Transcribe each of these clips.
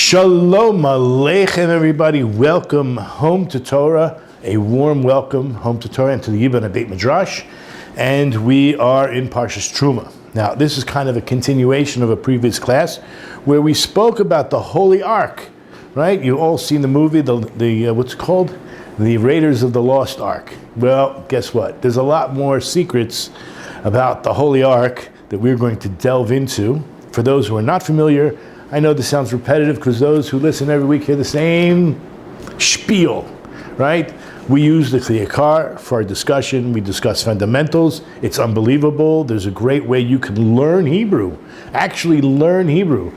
Shalom Aleichem, everybody. Welcome home to Torah. A warm welcome home to Torah and to the Yiboneh Beit Midrash. And we are in Parshat Terumah. Now, this is kind of a continuation of a previous class where we spoke about the Holy Ark, right? You've all seen the movie, the what's it called? The Raiders of the Lost Ark. Well, guess what? There's a lot more secrets about the Holy Ark that we're going to delve into. For those who are not familiar, I know this sounds repetitive because those who listen every week hear the same spiel, right? We use the Yakar for our discussion. We discuss fundamentals. It's unbelievable. There's a great way you can learn Hebrew, actually learn Hebrew.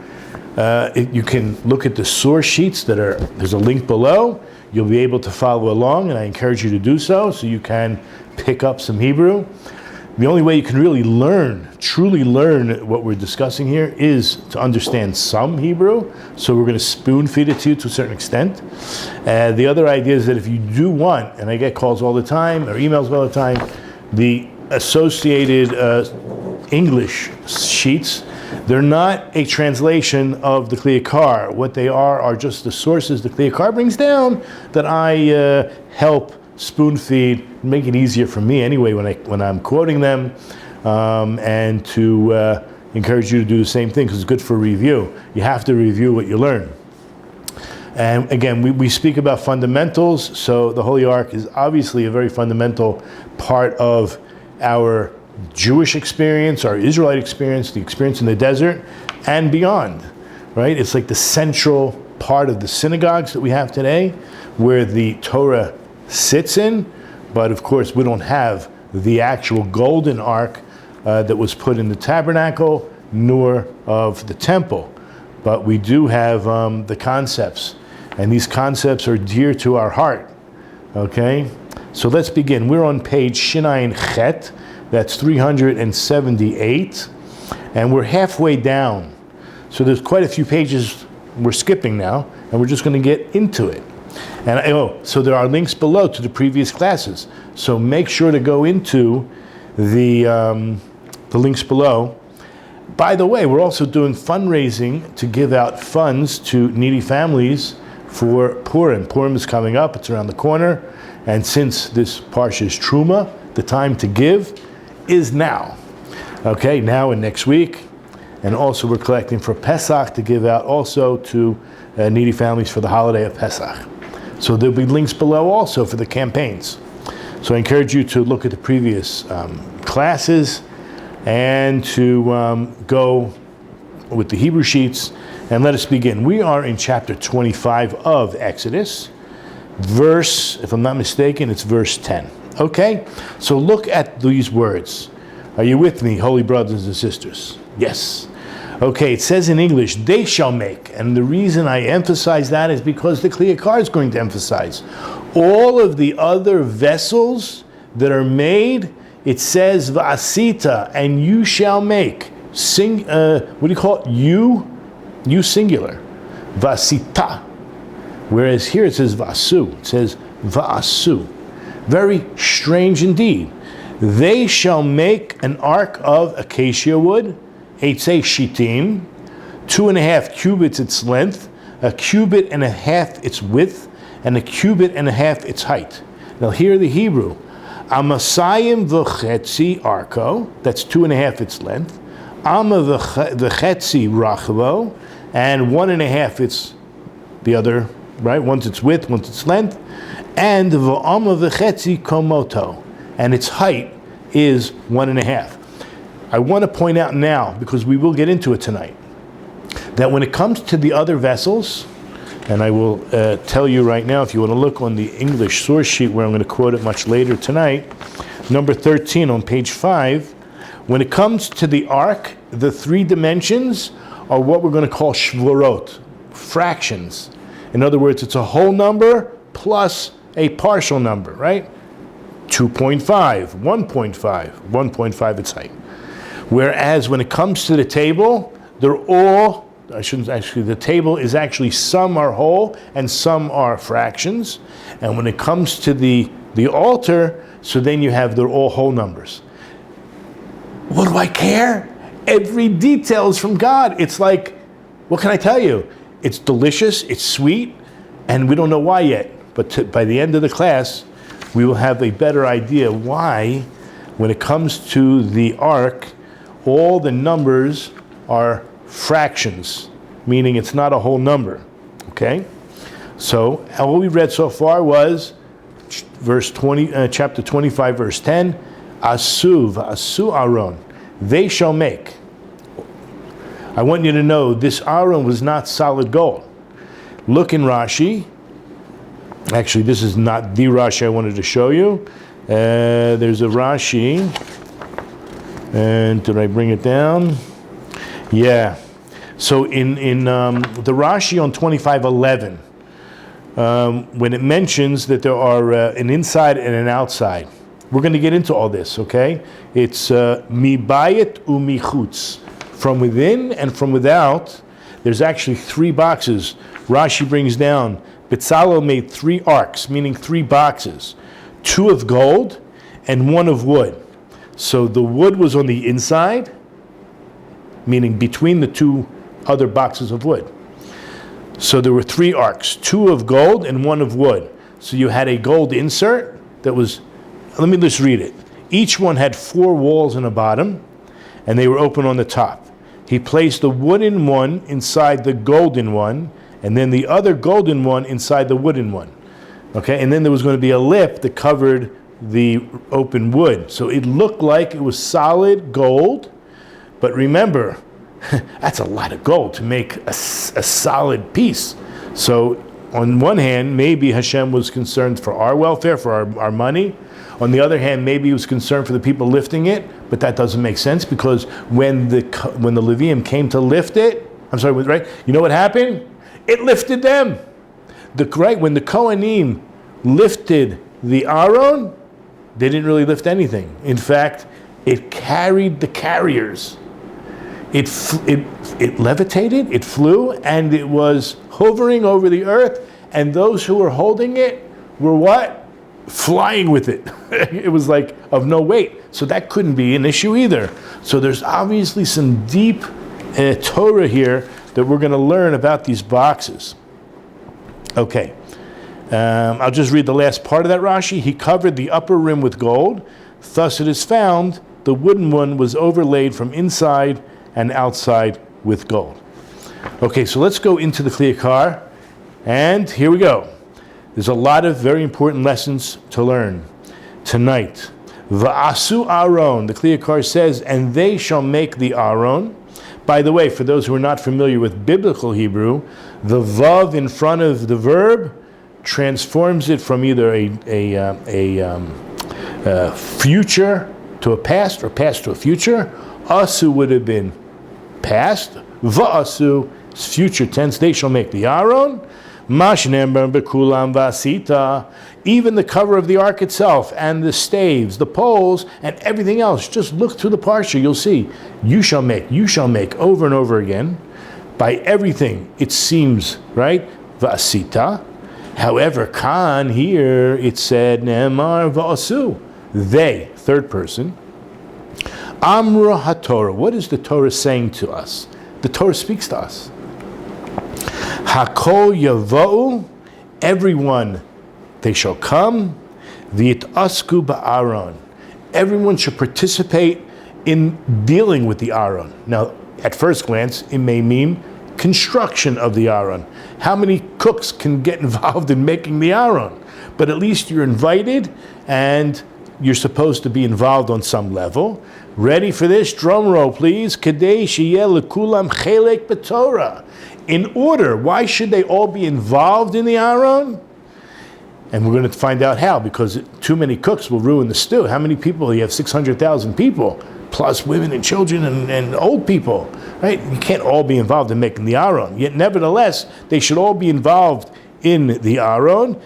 You can look at the source sheets there's a link below. You'll be able to follow along, and I encourage you to do so you can pick up some Hebrew. The only way you can really truly learn what we're discussing here is to understand some Hebrew. So we're going to spoon feed it to you to a certain extent. The other idea is that if you do want, and I get calls all the time or emails all the time, the associated English sheets, they're not a translation of the Kli Yakar. What they are just the sources the Kli Yakar brings down that I help spoon feed, make it easier for me anyway when I'm quoting them, and to encourage you to do the same thing because it's good for review. You have to review what you learn. And again, we speak about fundamentals, so the Holy Ark is obviously a very fundamental part of our Jewish experience, our Israelite experience, the experience in the desert, and beyond, right? It's like the central part of the synagogues that we have today, where the Torah sits in, but of course we don't have the actual golden ark that was put in the tabernacle, nor of the temple. But we do have the concepts, and these concepts are dear to our heart. Okay? So let's begin. We're on page Shinayin Chet, that's 378, and we're halfway down. So there's quite a few pages we're skipping now, and we're just going to get into it. And so there are links below to the previous classes. So make sure to go into the links below. By the way, we're also doing fundraising to give out funds to needy families for Purim. Purim is coming up; it's around the corner, and since this Parshat is Terumah, the time to give is now. Okay, now and next week, and also we're collecting for Pesach to give out also to needy families for the holiday of Pesach. So there'll be links below also for the campaigns. So I encourage you to look at the previous classes and to go with the Hebrew sheets. And let us begin. We are in chapter 25 of Exodus, verse, if I'm not mistaken, it's verse 10. Okay? So look at these words. Are you with me, holy brothers and sisters? Yes. Okay, it says in English, they shall make. And the reason I emphasize that is because the Kli Yakar is going to emphasize. All of the other vessels that are made, it says, va'asita, and you shall make. What do you call it? You singular. Va'asita. Whereas here it says va'asu. It says va'asu. Very strange indeed. They shall make an ark of acacia wood, Eitzei Shittim, 2.5 cubits its length, 1.5 cubits its width, and 1.5 cubits its height. Now here the Hebrew. Amasayim v'chetzi arko, that's 2.5 its length. Ama v'chetzi rachavo, and 1.5 its the other, right? Once its width, once its length. And v'ama v'chetzi komoto, and its height is 1.5. I want to point out now, because we will get into it tonight, that when it comes to the other vessels, and I will tell you right now, if you want to look on the English source sheet where I'm going to quote it much later tonight, number 13 on page 5, when it comes to the ark, the 3 dimensions are what we're going to call shvorot, fractions. In other words, it's a whole number plus a partial number, right? 2.5, 1.5, 1.5 its height. Whereas when it comes to the table, they're all, the table is actually some are whole and some are fractions. And when it comes to the altar, so then you have, they're all whole numbers. What do I care? Every detail is from God. It's like, what can I tell you? It's delicious, it's sweet, and we don't know why yet. But by the end of the class, we will have a better idea why, when it comes to the ark, all the numbers are fractions, meaning it's not a whole number, okay? So all we read so far was chapter 25, verse 10, Asu Aaron, they shall make. I want you to know this Aaron was not solid gold. Look in Rashi. Actually, this is not the Rashi I wanted to show you. There's a Rashi. And did I bring it down? Yeah. So in the Rashi on 25:11, when it mentions that there are an inside and an outside, we're going to get into all this, okay? It's mibayit umichutz, from within and from without. There's actually 3 boxes. Rashi brings down, Bezalel made 3 arks, meaning 3 boxes, 2 of gold and 1 of wood. So the wood was on the inside, meaning between the 2 other boxes of wood. So there were 3 arks, 2 of gold and 1 of wood. So you had a gold insert that was, let me just read it. Each one had 4 walls in the bottom, and they were open on the top. He placed the wooden one inside the golden one, and then the other golden one inside the wooden one. Okay, and then there was going to be a lip that covered the open wood. So it looked like it was solid gold, but remember, that's a lot of gold to make a solid piece. So on one hand, maybe Hashem was concerned for our welfare, for our money. On the other hand, maybe he was concerned for the people lifting it, but that doesn't make sense, because when the Levium came to lift it, right? You know what happened? It lifted them. When the Kohanim lifted the Aaron, they didn't really lift anything. In fact, it carried the carriers. It levitated, it flew, and it was hovering over the earth, and those who were holding it were what? Flying with it. It was like of no weight. So that couldn't be an issue either. So there's obviously some deep Torah here that we're going to learn about these boxes. Okay. I'll just read the last part of that Rashi. He covered the upper rim with gold. Thus it is found the wooden one was overlaid from inside and outside with gold. Okay, so let's go into the Yakar. And here we go. There's a lot of very important lessons to learn tonight. Va'asu Aaron, the Yakar says, and they shall make the Aaron. By the way, for those who are not familiar with biblical Hebrew, the vav in front of the verb transforms it from either a future to a past or past to a future. Asu would have been past. Va'asu is future tense. They shall make the Aaron. Mashnember bekulam vasita. Even the cover of the ark itself and the staves, the poles, and everything else. Just look through the Parshat, you'll see. You shall make, over and over again. By everything, it seems, right? Vasita. However, Khan, here, it said, Ne'emar va'asu. They, third person. Amra HaTorah. What is the Torah saying to us? The Torah speaks to us. Hakol yavou, everyone, they shall come. V'yitasku ba'aron. Everyone should participate in dealing with the Aaron. Now, at first glance, it may mean construction of the Aaron. How many cooks can get involved in making the Aaron? But at least you're invited, and you're supposed to be involved on some level. Ready for this? Drum roll, please. Kadei sheyeh lekulam chelek b'Torah. In order, why should they all be involved in the Aaron? And we're going to find out how, because too many cooks will ruin the stew. How many people? You have 600,000 people, plus women and children and old people, right? You can't all be involved in making the Aaron. Yet nevertheless, they should all be involved in the Aaron,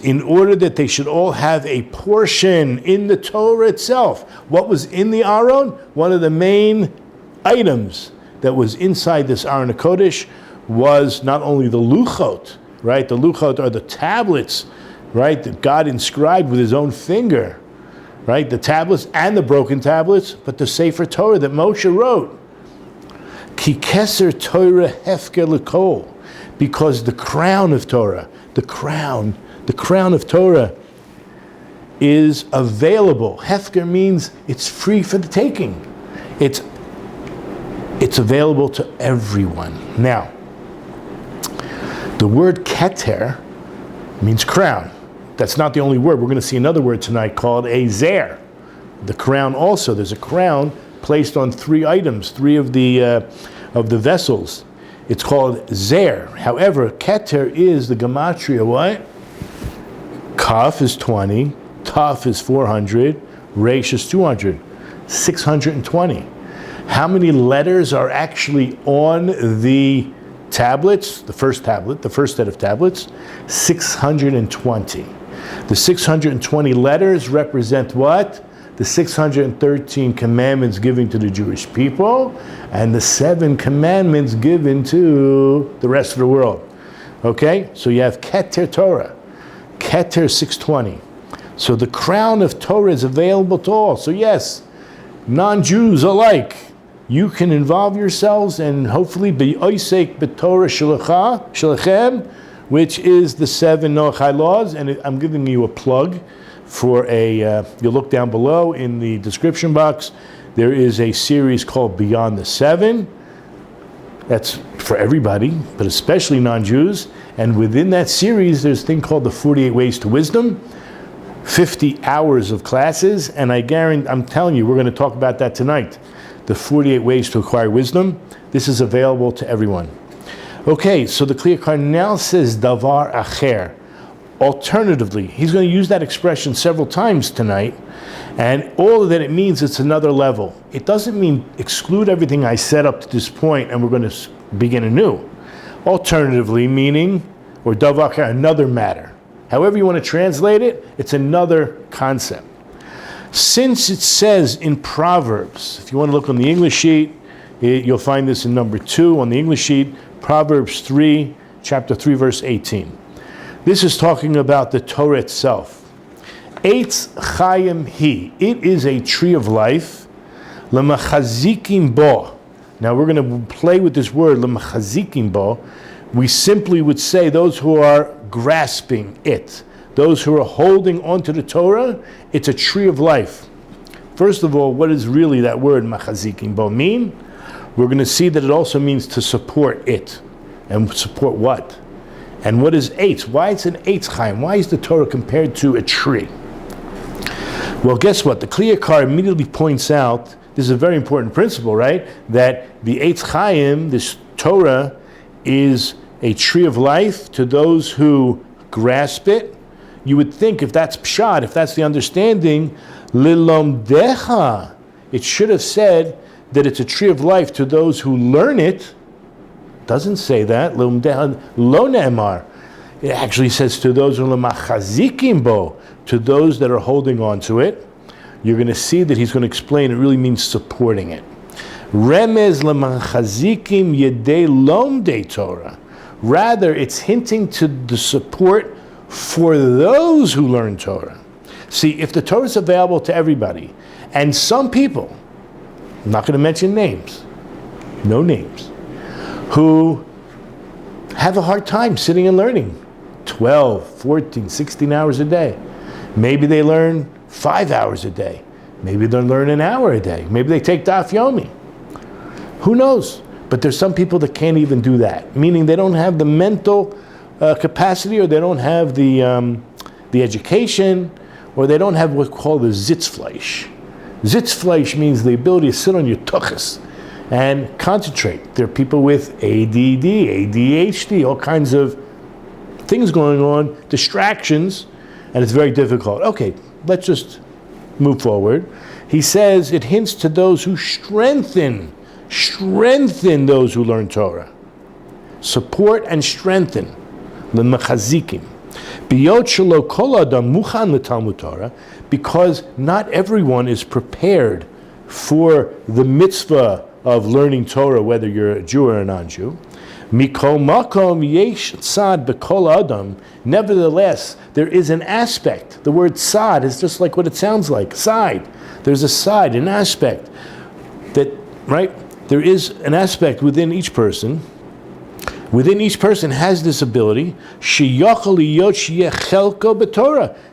in order that they should all have a portion in the Torah itself. What was in the Aaron? One of the main items that was inside this Aron HaKodesh was not only the luchot, right? The luchot are the tablets, right, that God inscribed with his own finger, right? The tablets and the broken tablets, but the Sefer Torah that Moshe wrote. Ki keser Torah hefker l'kol. Because the crown of Torah, the crown of Torah is available. Hefker means it's free for the taking. It's available to everyone. Now, the word keter means crown. That's not the only word. We're going to see another word tonight called a zer. The crown also. There's a crown placed on three items, three of the vessels. It's called zer. However, keter is the gematria what? Kaf is 20, Taf is 400, Resh is 200, 620. How many letters are actually on the tablets, the first set of tablets? 620. The 620 letters represent what? The 613 commandments given to the Jewish people, and the 7 commandments given to the rest of the world. Okay? So you have Keter Torah, Keter 620. So the crown of Torah is available to all. So yes, non-Jews alike, you can involve yourselves and hopefully be oisek b'Torah shalachem, which is the 7 Noahide laws. And I'm giving you a plug for you'll look down below in the description box. There is a series called Beyond the 7. That's for everybody, but especially non-Jews. And within that series, there's a thing called the 48 Ways to Wisdom. 50 hours of classes, and I'm telling you, we're going to talk about that tonight. The 48 ways to acquire wisdom. This is available to everyone. Okay, so the Kli Yakar now says davar acher. Alternatively, he's going to use that expression several times tonight, and all that it means, it's another level. It doesn't mean exclude everything I said up to this point and we're going to begin anew. Alternatively, meaning, or davar acher, another matter. However you want to translate it, it's another concept. Since it says in Proverbs, if you want to look on the English sheet, you'll find this in number 2 on the English sheet, Proverbs 3, chapter 3, verse 18. This is talking about the Torah itself. Eitz chayim hi. It is a tree of life. L'machazikim bo. Now we're going to play with this word, l'machazikim bo. We simply would say those who are grasping it. Those who are holding onto the Torah, it's a tree of life. First of all, what does really that word machazikim bo mean? We're going to see that it also means to support it. And support what? And what is eitz? Why it's an eitz chaim? Why is the Torah compared to a tree? Well, guess what? The Kli Yakar immediately points out, this is a very important principle, right? That the eitz chaim, this Torah, is a tree of life to those who grasp it. You would think if that's pshat, if that's the understanding, lilomdecha, it should have said that it's a tree of life to those who learn it. Doesn't say that. Lilomdecha lo ne'emar. It actually says to those who lemachazikim bo, to those that are holding on to it. You're going to see that he's going to explain it really means supporting it. Remez lemachazikim yedei lomdei Torah. Rather, it's hinting to the support for those who learn Torah. See, if the Torah is available to everybody, and some people, I'm not going to mention names, no names, who have a hard time sitting and learning 12, 14, 16 hours a day. Maybe they learn 5 hours a day. Maybe they learn an hour a day. Maybe they take daf yomi. Who knows? But there's some people that can't even do that, meaning they don't have the mental capacity, or they don't have the education, or they don't have what's called the Sitzfleisch. Sitzfleisch means the ability to sit on your tuchus and concentrate. There are people with ADD, ADHD, all kinds of things going on, distractions, and it's very difficult. Okay, let's just move forward. He says it hints to those who strengthen those who learn Torah. Support and strengthen. L'mechazikim. Biyot shelo kol adam muchan l'talmud Torah, because not everyone is prepared for the mitzvah of learning Torah, whether you're a Jew or a non-Jew. Mikol makom yesh tzad b'kol adam. Nevertheless, there is an aspect. The word tzad is just like what it sounds like, side. There's a side, an aspect that, right? There is an aspect within each person. Within each person has this ability.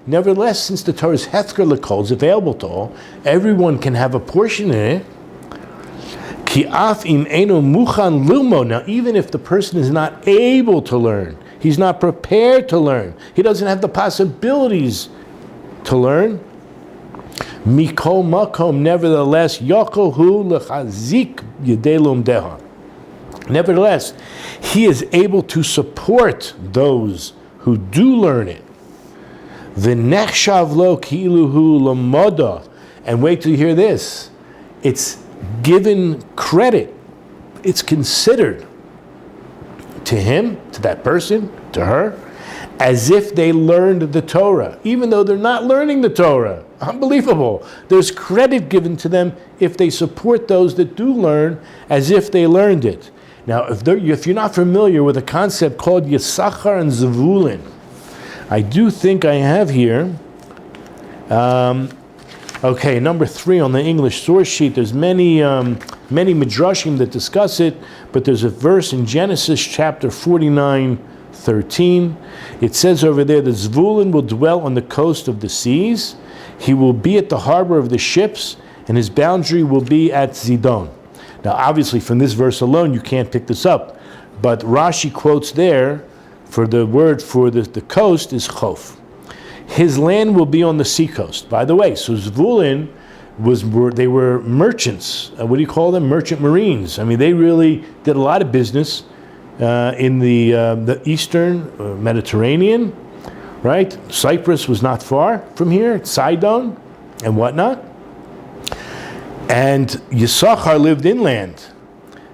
Nevertheless, since the Torah is Hethker L'Kol, is available to all, everyone can have a portion in it. Now, even if the person is not able to learn, he's not prepared to learn, he doesn't have the possibilities to learn, Mikol Makom, nevertheless, Yakohu L'chazik Yedei Lomdeha. Nevertheless, he is able to support those who do learn it. V'nechshav lo ki'iluhu lamoda. And wait till you hear this. It's given credit. It's considered to him, to that person, to her, as if they learned the Torah, even though they're not learning the Torah. Unbelievable. There's credit given to them if they support those that do learn as if they learned it. Now, if you're not familiar with a concept called Yisachar and Zvulun, I do think I have here, okay, number 3 on the English source sheet. There's many midrashim that discuss it, but there's a verse in Genesis chapter 49:13. It says over there that Zvulun will dwell on the coast of the seas. He will be at the harbor of the ships, and his boundary will be at Zidon. Now, obviously, from this verse alone, you can't pick this up. But Rashi quotes there, for the word for the coast is chof. His land will be on the seacoast. By the way, so Zvulun they were merchants. What do you call them? Merchant marines. I mean, they really did a lot of business in the eastern Mediterranean, right? Cyprus was not far from here, Sidon and whatnot. And Yisachar lived inland.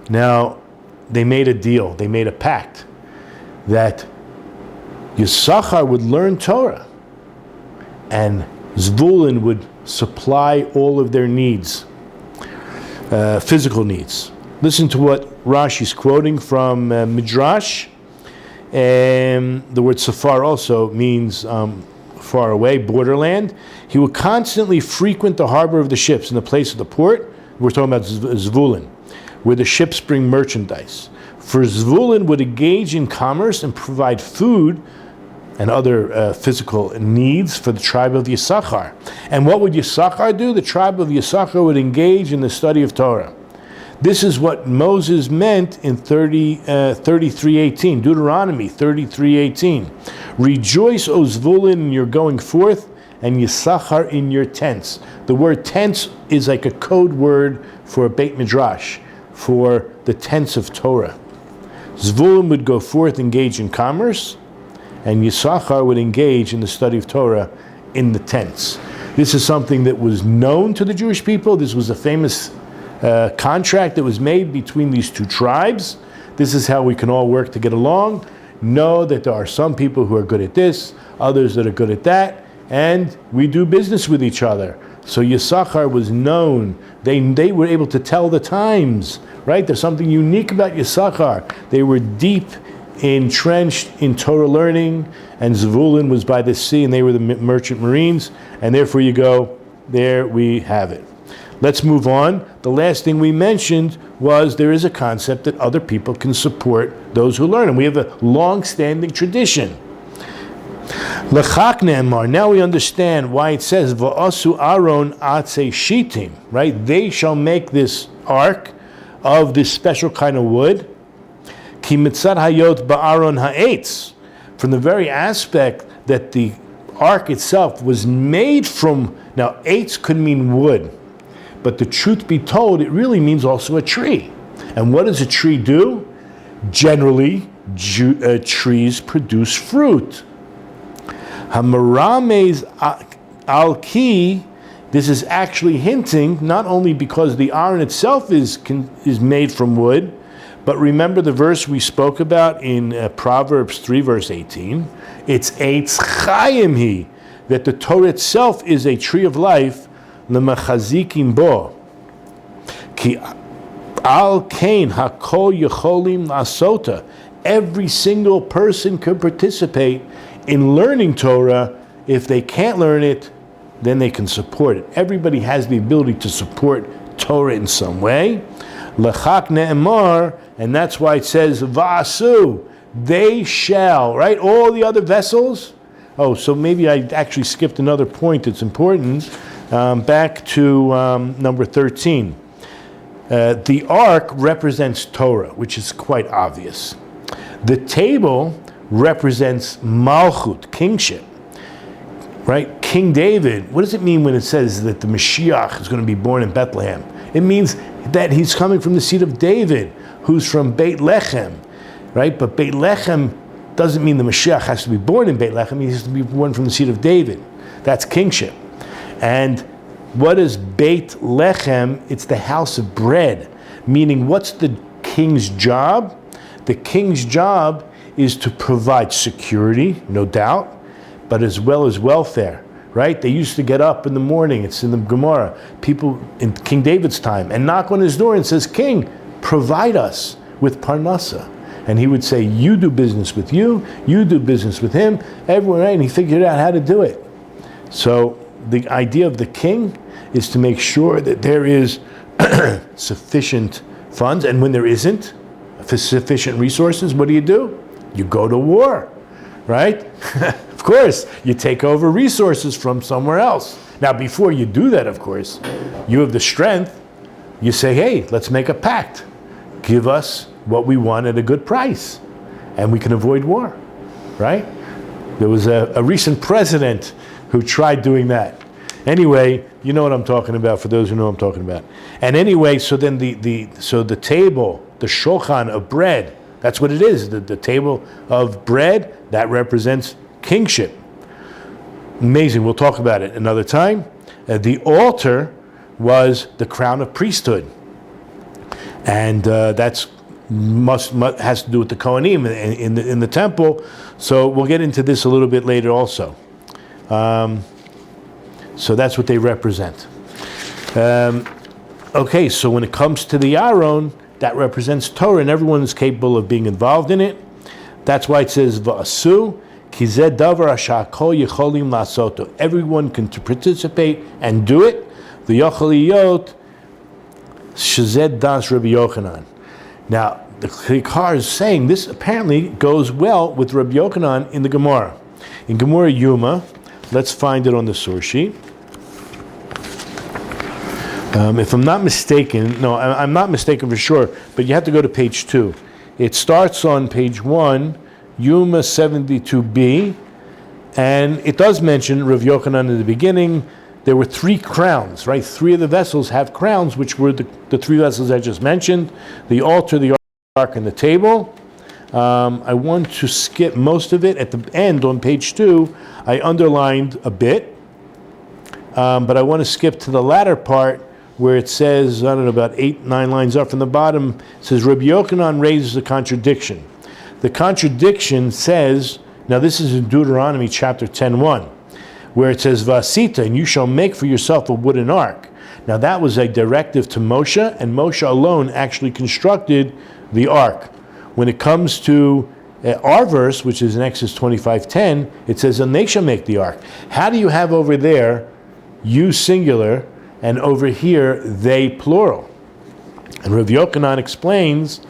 Now, they made a deal, they made a pact that Yisachar would learn Torah and Zvulun would supply all of their needs, physical needs. Listen to what Rashi's quoting from Midrash. The word Safar also means far away, borderland. He will constantly frequent the harbor of the ships in the place of the port. We're talking about Zvulun, where the ships bring merchandise. For Zvulun would engage in commerce and provide food and other physical needs for the tribe of Yisachar. And what would Yisachar do? The tribe of Yisachar would engage in the study of Torah. This is what Moses meant in 33:18, Deuteronomy 33:18. Rejoice, O Zvulun, in your going forth, and Yisachar in your tents. The word tents is like a code word for a Beit Midrash, for the tents of Torah. Zvulun would go forth, engage in commerce, and Yisachar would engage in the study of Torah in the tents. This is something that was known to the Jewish people. This was a famous contract that was made between these two tribes. This is how we can all work to get along. Know that there are some people who are good at this, others that are good at that, and we do business with each other. So Yisachar was known. They were able to tell the times, right? There's something unique about Yisachar. They were deep entrenched in Torah learning, and Zvulun was by the sea, and they were the merchant marines, and therefore you go, there we have it. Let's move on. The last thing we mentioned was there is a concept that other people can support those who learn, and we have a long-standing tradition. L'chak ne'emar. Now we understand why it says va'asu Aaron atzei shitim. Right? They shall make this ark of this special kind of wood. Ki mitzad hayot ba'aron ha'etz. From the very aspect that the ark itself was made from. Now, eitz could mean wood. But the truth be told, it really means also a tree. And what does a tree do? Generally, trees produce fruit. Hamarames al-ki, this is actually hinting, not only because the aron itself is made from wood, but remember the verse we spoke about in Proverbs 3, verse 18. It's eitz chayim hi, that the Torah itself is a tree of life, l'machazikim bo. Ki al kain hakol yecholim asota. Every single person can participate in learning Torah. If they can't learn it, then they can support it. Everybody has the ability to support Torah in some way. Lechak ne'emar, and that's why it says va'asu, they shall, right? All the other vessels. Oh, so maybe I actually skipped another point that's important. Back to number 13. The ark represents Torah, which is quite obvious. The table represents Malchut, kingship, right? King David, what does it mean when it says that the Mashiach is going to be born in Bethlehem? It means that he's coming from the seed of David, who's from Beit Lechem, right? But Beit Lechem doesn't mean the Mashiach has to be born in Beit Lechem. He has to be born from the seed of David. That's kingship. And what is Beit Lechem? It's the house of bread. Meaning, what's the king's job? The king's job is to provide security, no doubt, but as well as welfare, right? They used to get up in the morning, it's in the Gemara, people in King David's time, and knock on his door and says, King, provide us with parnasa. And he would say, you do business with you do business with him, everyone, right? And he figured out how to do it. So the idea of the king is to make sure that there is sufficient funds, and when there isn't sufficient resources, what do? You go to war, right? Of course, you take over resources from somewhere else. Now, before you do that, of course, you have the strength. You say, hey, let's make a pact. Give us what we want at a good price, and we can avoid war, right? There was a recent president who tried doing that. Anyway, you know what I'm talking about, for those who know what I'm talking about. And anyway, so then the table, the shulchan of bread, that's what it is, the table of bread, that represents kingship. Amazing, we'll talk about it another time. The altar was the crown of priesthood. And that's has to do with the Kohanim in the temple. So we'll get into this a little bit later also. So that's what they represent. Okay, so when it comes to the Aron, that represents Torah, and everyone is capable of being involved in it. That's why it says Va'asu, ki zeh davar asher kol yecholim la'asoto. Everyone can participate and do it. V'yochel liyot shezeh das Rabbi Yochanan. Now, the Yakar is saying this apparently goes well with Rabbi Yochanan in the Gemara. In Gemara Yuma, let's find it on the source sheet. If I'm not mistaken, no, I'm not mistaken for sure, but you have to go to page 2. It starts on page 1, Yuma 72b, and it does mention Rav Yochanan in the beginning. There were 3 crowns, right? 3 of the vessels have crowns, which were the 3 vessels I just mentioned, the altar, the ark, and the table. I want to skip most of it. At the end on page 2, I underlined a bit, but I want to skip to the latter part where it says, I don't know, about 8-9 lines up from the bottom, it says, Rabbi Yochanan raises a contradiction. The contradiction says, now this is in Deuteronomy chapter 10:1, where it says, Vasita, and you shall make for yourself a wooden ark. Now that was a directive to Moshe, and Moshe alone actually constructed the ark. When it comes to our verse, which is in Exodus 25:10, it says, and they shall make the ark. How do you have over there, you singular, and over here, they plural? And Rav Yochanan explains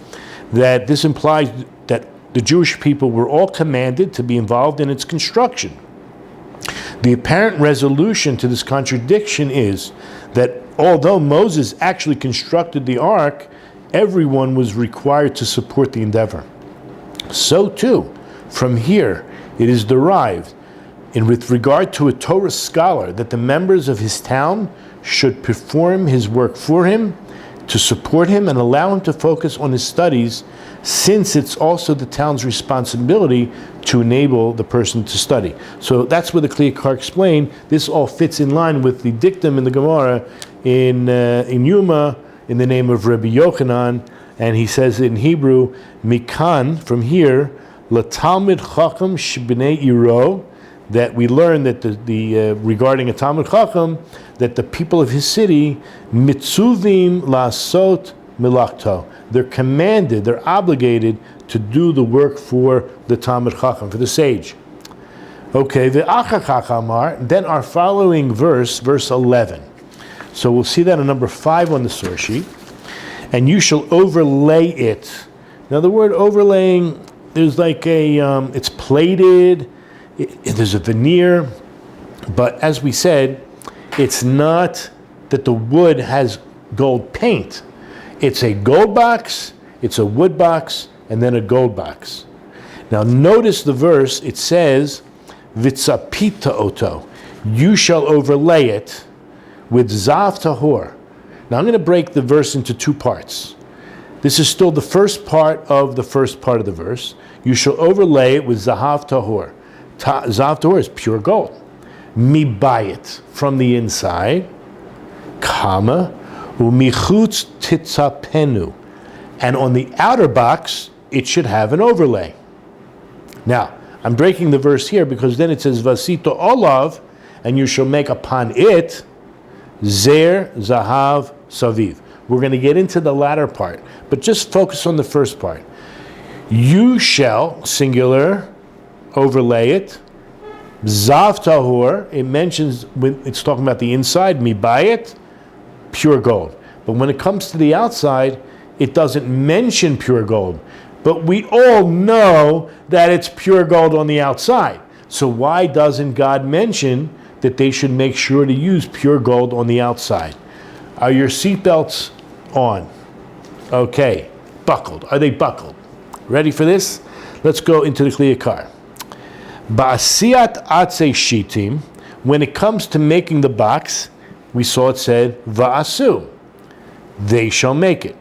that this implies that the Jewish people were all commanded to be involved in its construction. The apparent resolution to this contradiction is that although Moses actually constructed the ark, everyone was required to support the endeavor. So too, from here, it is derived, with regard to a Torah scholar, that the members of his town should perform his work for him, to support him, and allow him to focus on his studies, since it's also the town's responsibility to enable the person to study. So that's where the Kli Yakar explained. This all fits in line with the dictum in the Gemara in Yuma, in the name of Rabbi Yochanan, and he says in Hebrew, Mikan, from here, Latalmid Chacham Shbnei Iro, that we learn that the regarding a Talmid Chacham, that the people of his city, mitzuvim lasot milachto, they're commanded, they're obligated to do the work for the Talmid Chacham, for the sage. Okay, the Achachachamar, then our following verse, verse 11. So we'll see that in number 5 on the source sheet. and you shall overlay it. Now the word overlaying, there's like it's plated, there's a veneer, but as we said, it's not that the wood has gold paint. It's a gold box, it's a wood box, and then a gold box. Now notice the verse, it says, Vitzapita oto, you shall overlay it with zav tahor. Now I'm going to break the verse into two parts. This is still the first part of the verse. You shall overlay it with zahav tahor. Zahav tahor is pure gold. Mibayit, from the inside, comma, umichutz titzapenu. And on the outer box, it should have an overlay. Now, I'm breaking the verse here because then it says, Vasito olav, and you shall make upon it, zer zahav saviv. We're going to get into the latter part, but just focus on the first part. You shall, singular, overlay it. Zav tahor, it mentions, when it's talking about the inside, mibayit, pure gold. But when it comes to the outside, it doesn't mention pure gold. But we all know that it's pure gold on the outside. So why doesn't God mention that they should make sure to use pure gold on the outside? Are your seatbelts on? Okay. Buckled. Are they buckled? Ready for this? Let's go into the Yakar. Ba'asiyat atze shitim, when it comes to making the box, we saw it said, va'asu, they shall make it.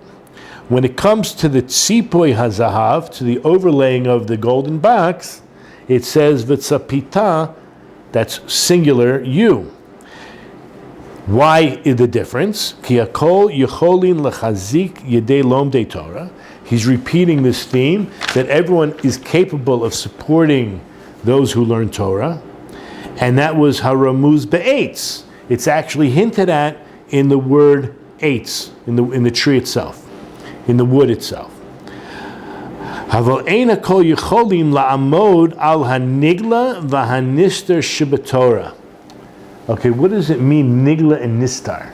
When it comes to the tzipoy hazahav, to the overlaying of the golden box, it says v'tzapita, that's singular, you. Why is the difference? Ki hakol yecholin lechazik yedei lomdei Torah. He's repeating this theme that everyone is capable of supporting those who learn Torah, and that was haramuz be'etz. It's actually hinted at in the word eitz, in the tree itself, in the wood itself. Havel eina kol yicholim la'amod al hanigla v'hanister shebetorah. Okay, what does it mean, nigla and nistar?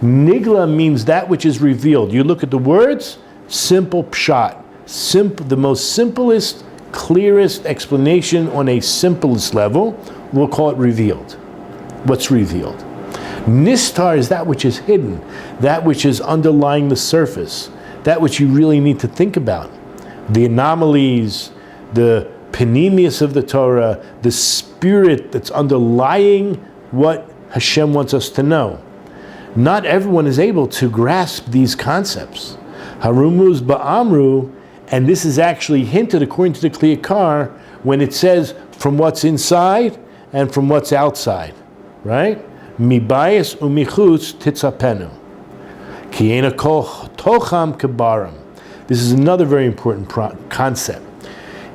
Nigla means that which is revealed. You look at the words, simple pshat, the most simplest, clearest explanation on a simplest level, we'll call it revealed. What's revealed? Nistar is that which is hidden, that which is underlying the surface, that which you really need to think about. The anomalies, the panemius of the Torah, the spirit that's underlying what Hashem wants us to know. Not everyone is able to grasp these concepts. Harumuz ba'amru, and this is actually hinted according to the Yakar when it says from what's inside and from what's outside, right? Mibayis umichutz titzapenu. Ki eina kol tocham kebarim. This is another very important concept.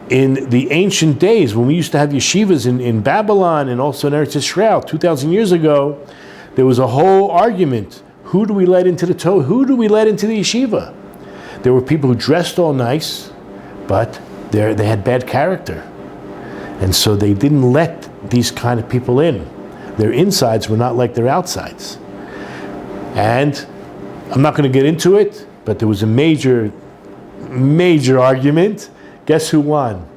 In the ancient days, when we used to have yeshivas in Babylon and also in Eretz Israel 2,000 years ago, there was a whole argument. Who do we let into the Torah? Who do we let into the yeshiva? There were people who dressed all nice, but they had bad character. And so they didn't let these kind of people in. Their insides were not like their outsides. And I'm not going to get into it, but there was a major argument. Guess who won?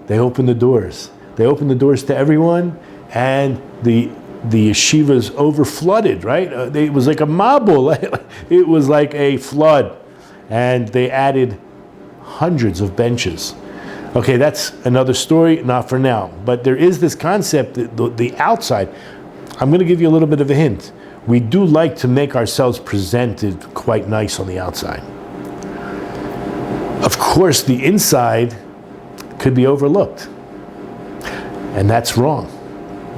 They opened the doors. They opened the doors to everyone, and the yeshivas over-flooded, right? It was like a mabul. It was like a flood. And they added hundreds of benches. Okay, that's another story, not for now. But there is this concept, the outside. I'm going to give you a little bit of a hint. We do like to make ourselves presented quite nice on the outside. Of course, the inside could be overlooked. And that's wrong.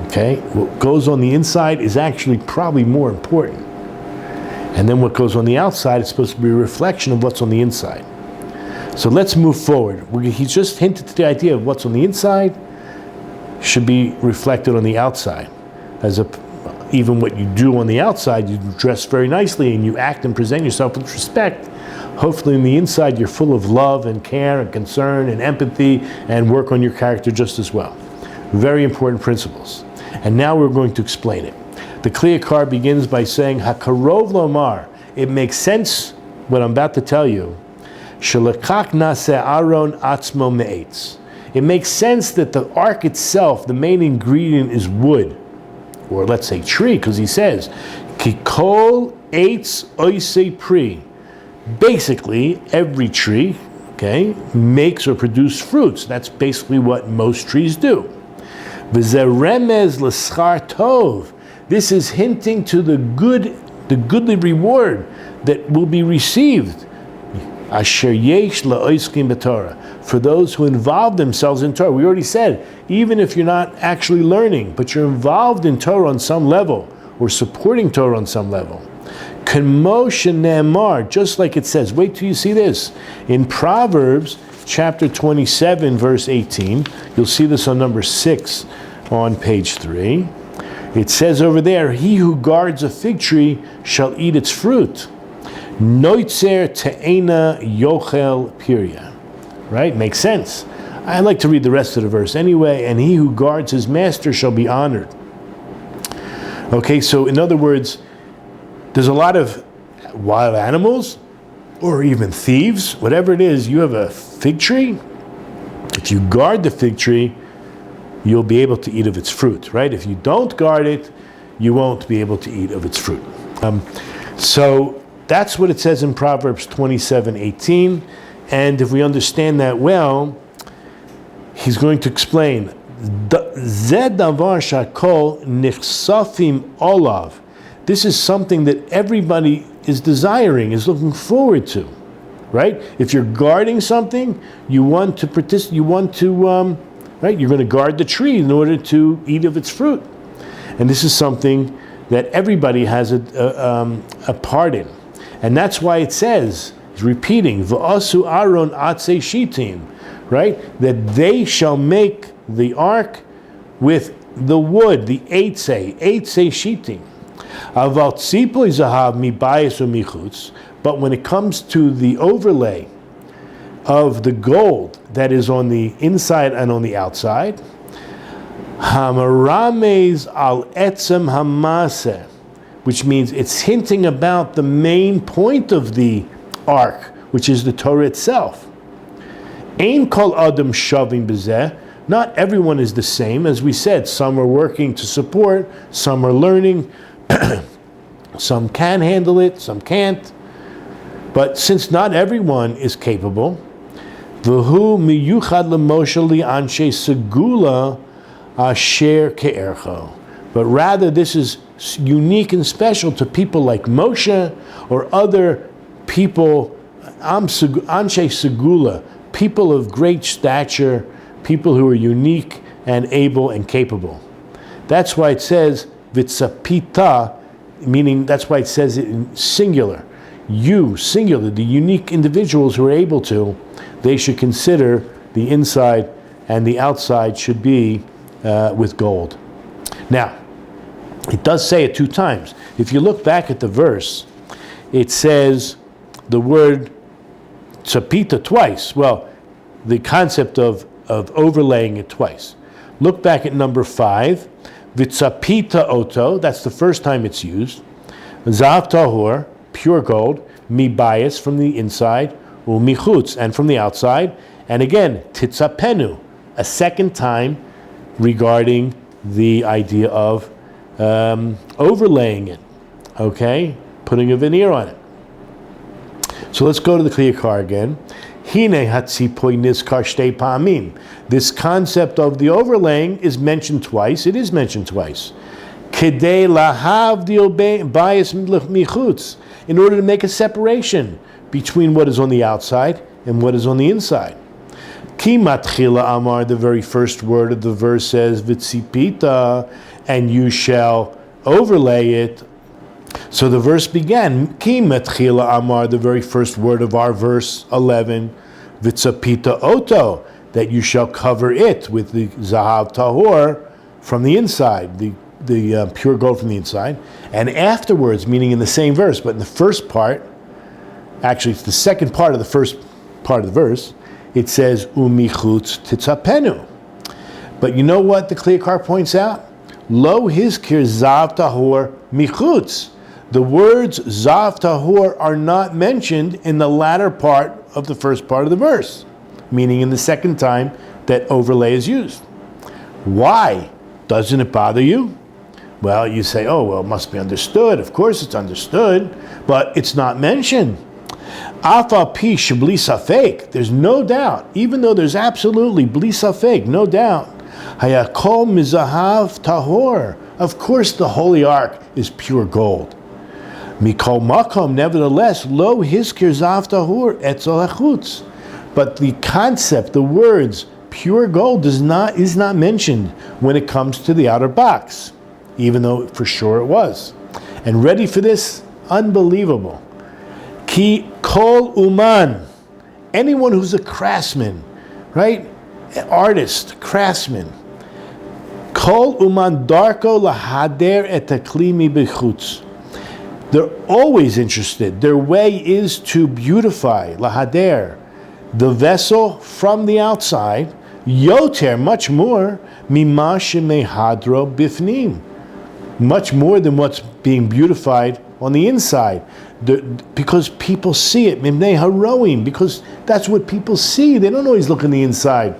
Okay? What goes on the inside is actually probably more important. And then what goes on the outside is supposed to be a reflection of what's on the inside. So let's move forward. He just hinted to the idea of what's on the inside should be reflected on the outside. Even what you do on the outside, you dress very nicely and you act and present yourself with respect. Hopefully on the inside you're full of love and care and concern and empathy and work on your character just as well. Very important principles. And now we're going to explain it. The Yakar begins by saying, Hakarov Lomar. It makes sense what I'm about to tell you, Shelekach naseh aron atzmo me'etz. It makes sense that the ark itself, the main ingredient is wood, or let's say tree, because he says, Kikol eitz oisei pri. Basically, every tree, okay, makes or produces fruits. That's basically what most trees do. V'zeh remez l'schar tov. This is hinting to the goodly reward that will be received. Asher yesh la'oiskim b'Torah. For those who involve themselves in Torah. We already said, even if you're not actually learning, but you're involved in Torah on some level, or supporting Torah on some level. K'mo shene'emar, just like it says. Wait till you see this. In Proverbs, chapter 27, verse 18, you'll see this on number 6 on page 3. It says over there, he who guards a fig tree shall eat its fruit. Noitzer te'ena yochel pirya. Right? Makes sense. I like to read the rest of the verse anyway. And he who guards his master shall be honored. Okay, so in other words, there's a lot of wild animals, or even thieves, whatever it is. You have a fig tree. If you guard the fig tree, you'll be able to eat of its fruit, right? If you don't guard it, you won't be able to eat of its fruit. So that's what it says in Proverbs 27:18. And if we understand that well, he's going to explain. Zed davar shakol nichsafim olav. This is something that everybody is desiring, is looking forward to, right? If you're guarding something, you want to participate. Right? You're going to guard the tree in order to eat of its fruit, and this is something that everybody has a part in, and that's why it says, it's repeating, v'asu aron atzei shitim, right? That they shall make the ark with the wood, the eitzei shitim. Aval tzipoi zahav mibayis u'michutz. But when it comes to the overlay of the gold that is on the inside and on the outside, hamarames al etzem hamaseh, which means it's hinting about the main point of the ark, which is the Torah itself. Ein kol adam shavim b'zeh. Not everyone is the same, as we said. Some are working to support, some are learning, some can handle it, some can't. But since not everyone is capable, v'hu miyuchad l'Moshe li'anshe segula asher ke'ercho. But rather, this is unique and special to people like Moshe or other people, anshe segula, people of great stature, people who are unique and able and capable. That's why it says vitzapita, meaning that's why it says it in singular. You, singular, the unique individuals who are able to, they should consider the inside and the outside should be with gold. Now, it does say it 2 times. If you look back at the verse, it says the word tzapita twice. Well, the concept of overlaying it twice. Look back at number 5. Vitzapita oto, that's the first time it's used. Zav tahor, pure gold. Mibayis, from the inside. Umichutz, and from the outside. And again, titzapenu, a second time regarding the idea of overlaying it. Okay? Putting a veneer on it. So let's go to the Yakar again. Hine hatzipoi nizkar shtei pa'amim. This concept of the overlaying is mentioned twice. It is mentioned twice. Kedei lahavdil bayis michutz, in order to make a separation between what is on the outside and what is on the inside. Ki matchila amar, the very first word of the verse says vitzipita, and you shall overlay it. So the verse began, Ki metchila amar, the very first word of our verse 11, vitzapita oto, that you shall cover it with the zahav tahor from the inside, the pure gold from the inside. And afterwards, meaning in the same verse, but in the first part, actually it's the second part of the first part of the verse, it says, umichutz titzapenu. But you know what the Yakar points out? Lo hizkir zav tahor michutz. The words zav tahor are not mentioned in the latter part of the first part of the verse, meaning in the second time that overlay is used. Why? Doesn't it bother you? Well, you say, oh, well, it must be understood. Of course it's understood, but it's not mentioned. Afa pi shebli safek, there's no doubt, even though there's absolutely bli safek, no doubt. Hayakol mizahav tahor, of course the Holy Ark is pure gold. Mikol makom, nevertheless, lo hiskir zav tahor etzel hachutz. But the concept, the words, pure gold is not mentioned when it comes to the outer box, even though for sure it was. And ready for this? Unbelievable. Ki kol uman, anyone who's a craftsman, right? Artist, craftsman. Kol uman darko lahader et haklimi bechutz. They're always interested. Their way is to beautify, lahader, the vessel from the outside, yoter, much more, mima shemehadro bifnim, much more than what's being beautified on the inside. Because people see it, mimnei haroim, because that's what people see. They don't always look on the inside.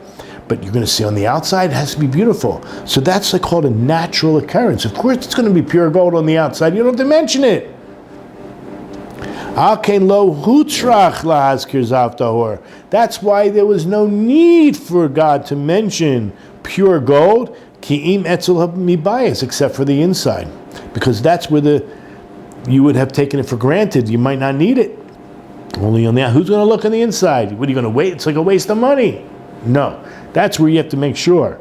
But you're going to see on the outside, it has to be beautiful. So that's called a natural occurrence. Of course it's going to be pure gold on the outside. You don't have to mention it. That's why there was no need for God to mention pure gold, except for the inside. Because that's where you would have taken it for granted. You might not need it. Only on the who's going to look on the inside? What are you going to wait? It's like a waste of money. No, that's where you have to make sure.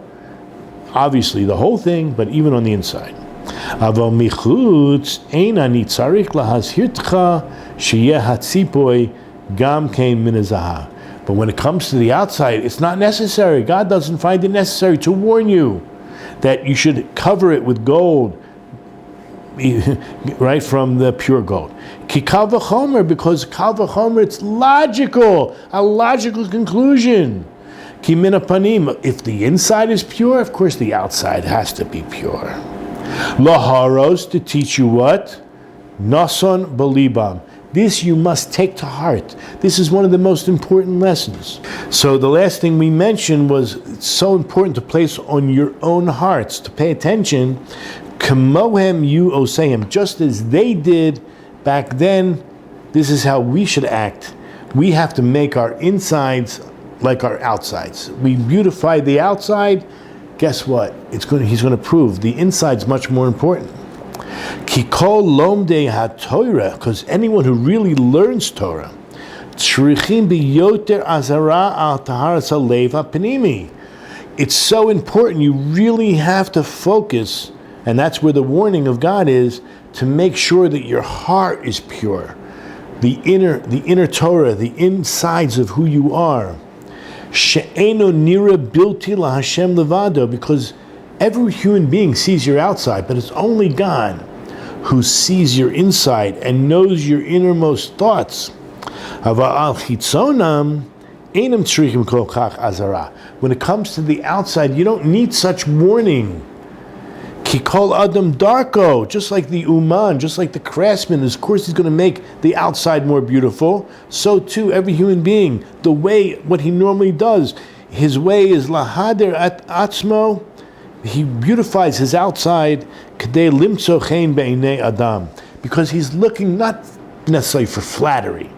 Obviously, the whole thing, but even on the inside. But when it comes to the outside, it's not necessary. God doesn't find it necessary to warn you that you should cover it with gold, right from the pure gold. Kal v'chomer, because kal v'chomer, it's logical, a logical conclusion. Ki min hapanim, if the inside is pure, of course the outside has to be pure. Laharos, to teach you what? Nason balibam. This you must take to heart. This is one of the most important lessons. So the last thing we mentioned was it's so important to place on your own hearts, to pay attention. Kamohem you oseim, just as they did back then, this is how we should act. We have to make our insides like our outsides. We beautify the outside. Guess what? He's going to prove the inside's much more important. Kikol lomdei ha-Torah, because anyone who really learns Torah, tzrichim biyoter azara al taharas halev hapnimi. It's so important. You really have to focus, and that's where the warning of God is, to make sure that your heart is pure, the inner Torah, the insides of who you are. She'eno nira bilti laHashem levado, because every human being sees your outside, but it's only God who sees your inside and knows your innermost thoughts. When it comes to the outside, you don't need such warning. Kikol adam darko, just like the uman, just like the craftsman, of course he's going to make the outside more beautiful. So too, every human being, what he normally does, his way is lahader at atzmo. He beautifies his outside, kadei limtzo chen beinei adam, because he's looking not necessarily for flattery,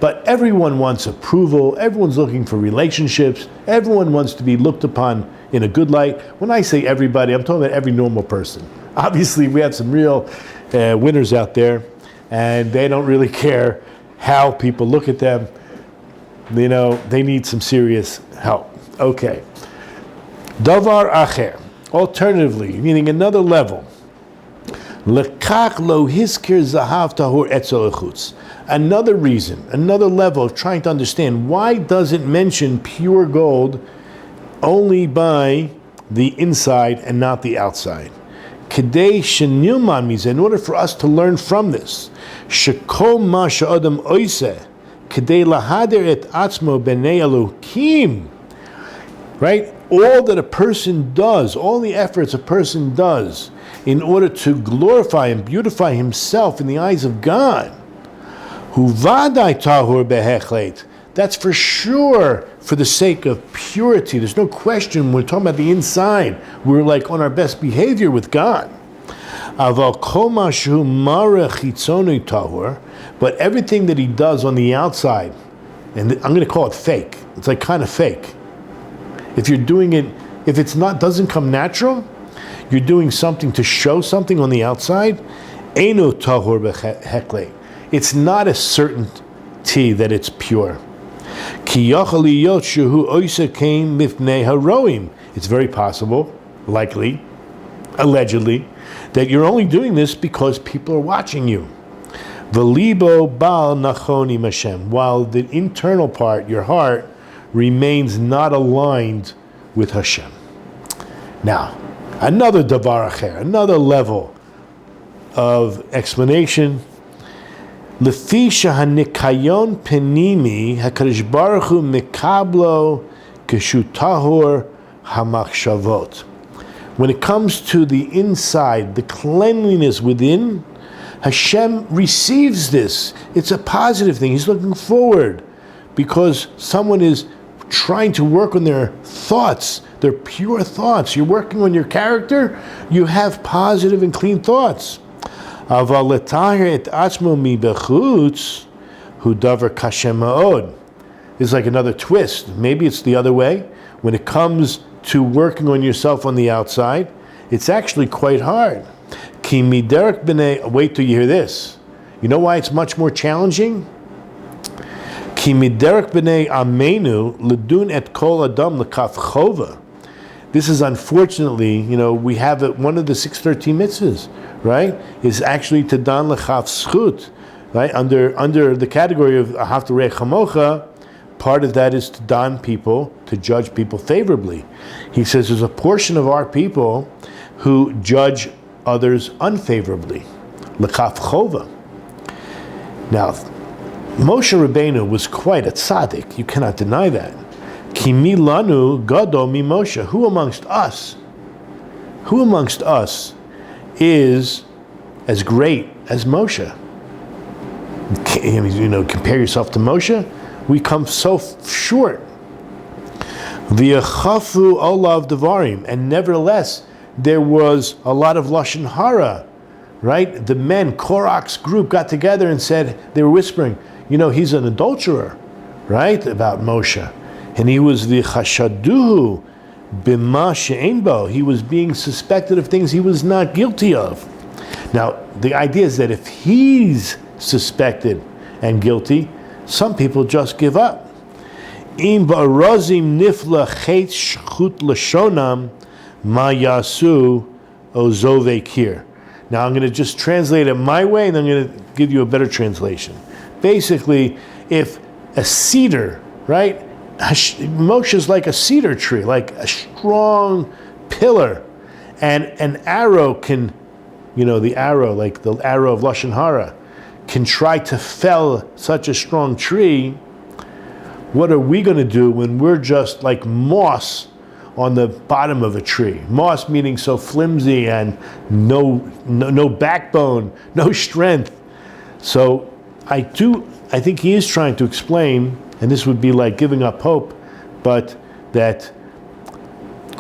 but everyone wants approval. Everyone's looking for relationships. Everyone wants to be looked upon in a good light. When I say everybody, I'm talking about every normal person. Obviously, we have some real winners out there, and they don't really care how people look at them. You know, they need some serious help. Okay. Davar acher. Alternatively, meaning another level. Lekach lo hiskir zahav tahor etzel echutz. Another reason, another level of trying to understand why does it mention pure gold only by the inside and not the outside. Kedei shenilman mize, in order for us to learn from this, shekol ma she'adam oiseh, kedei lahader et atzmo b'nei Elokim, right? All that a person does, all the efforts a person does in order to glorify and beautify himself in the eyes of God. Hu vadai tahur behechlet. That's for sure for the sake of purity. There's no question. We're talking about the inside. We're like on our best behavior with God. Aval kol mashu mara chitzonu tahur. But everything that he does on the outside, and I'm going to call it fake. It's like kind of fake. If you're doing it, if it's not, doesn't come natural, you're doing something to show something on the outside, eino tahur behechlet. It's not a certainty that it's pure. It's very possible, likely, allegedly, that you're only doing this because people are watching you. V'libo bal nachonim Hashem, while the internal part, your heart, remains not aligned with Hashem. Now, another davar acher, another level of explanation. Lefi shahanikayon penimi hakadosh baruch hu mikablo keshu tahor hamachshavot. When it comes to the inside, the cleanliness within, Hashem receives this. It's a positive thing. He's looking forward because someone is trying to work on their thoughts, their pure thoughts. You're working on your character, you have positive and clean thoughts. Aval letahir et atzmo mi bechutz hu davar kashem ma'od. It's like another twist. Maybe it's the other way. When it comes to working on yourself on the outside, it's actually quite hard. Ki miderek b'nei, wait till you hear this. You know why it's much more challenging? Ki miderek b'nei amenu ledun et kol adam lekaf chova. This is unfortunately, we have it, one of the 613 mitzvahs, right, is actually to dan lechaf schut, right? Under the category of ahavta re'ech chamocha, part of that is to dan people, to judge people favorably. He says there's a portion of our people who judge others unfavorably. Lechaf chova. Now, Moshe Rabbeinu was quite a tzaddik. You cannot deny that. Kimi lanu gado mi Moshe. Who amongst us is as great as Moshe? Compare yourself to Moshe. We come so short. V'yachafu olav devarim, and nevertheless there was a lot of lashon hara, right? The men, Korach's group, got together and said, they were whispering, he's an adulterer, right? About Moshe. And he was the chashaduhu bima she'ein bo. He was being suspected of things he was not guilty of. Now, the idea is that if he's suspected and guilty, some people just give up. Im ba'razim nifla chet shchut lashonam ma yasu ozove kir. Now, I'm going to just translate it my way, and I'm going to give you a better translation. Basically, if a cedar, right? Moshe is like a cedar tree, like a strong pillar, and an arrow can, the arrow, like the arrow of lashon hara, can try to fell such a strong tree. What are we going to do when we're just like moss on the bottom of a tree? Moss meaning so flimsy and no backbone, no strength. So I think he is trying to explain, and this would be like giving up hope, but that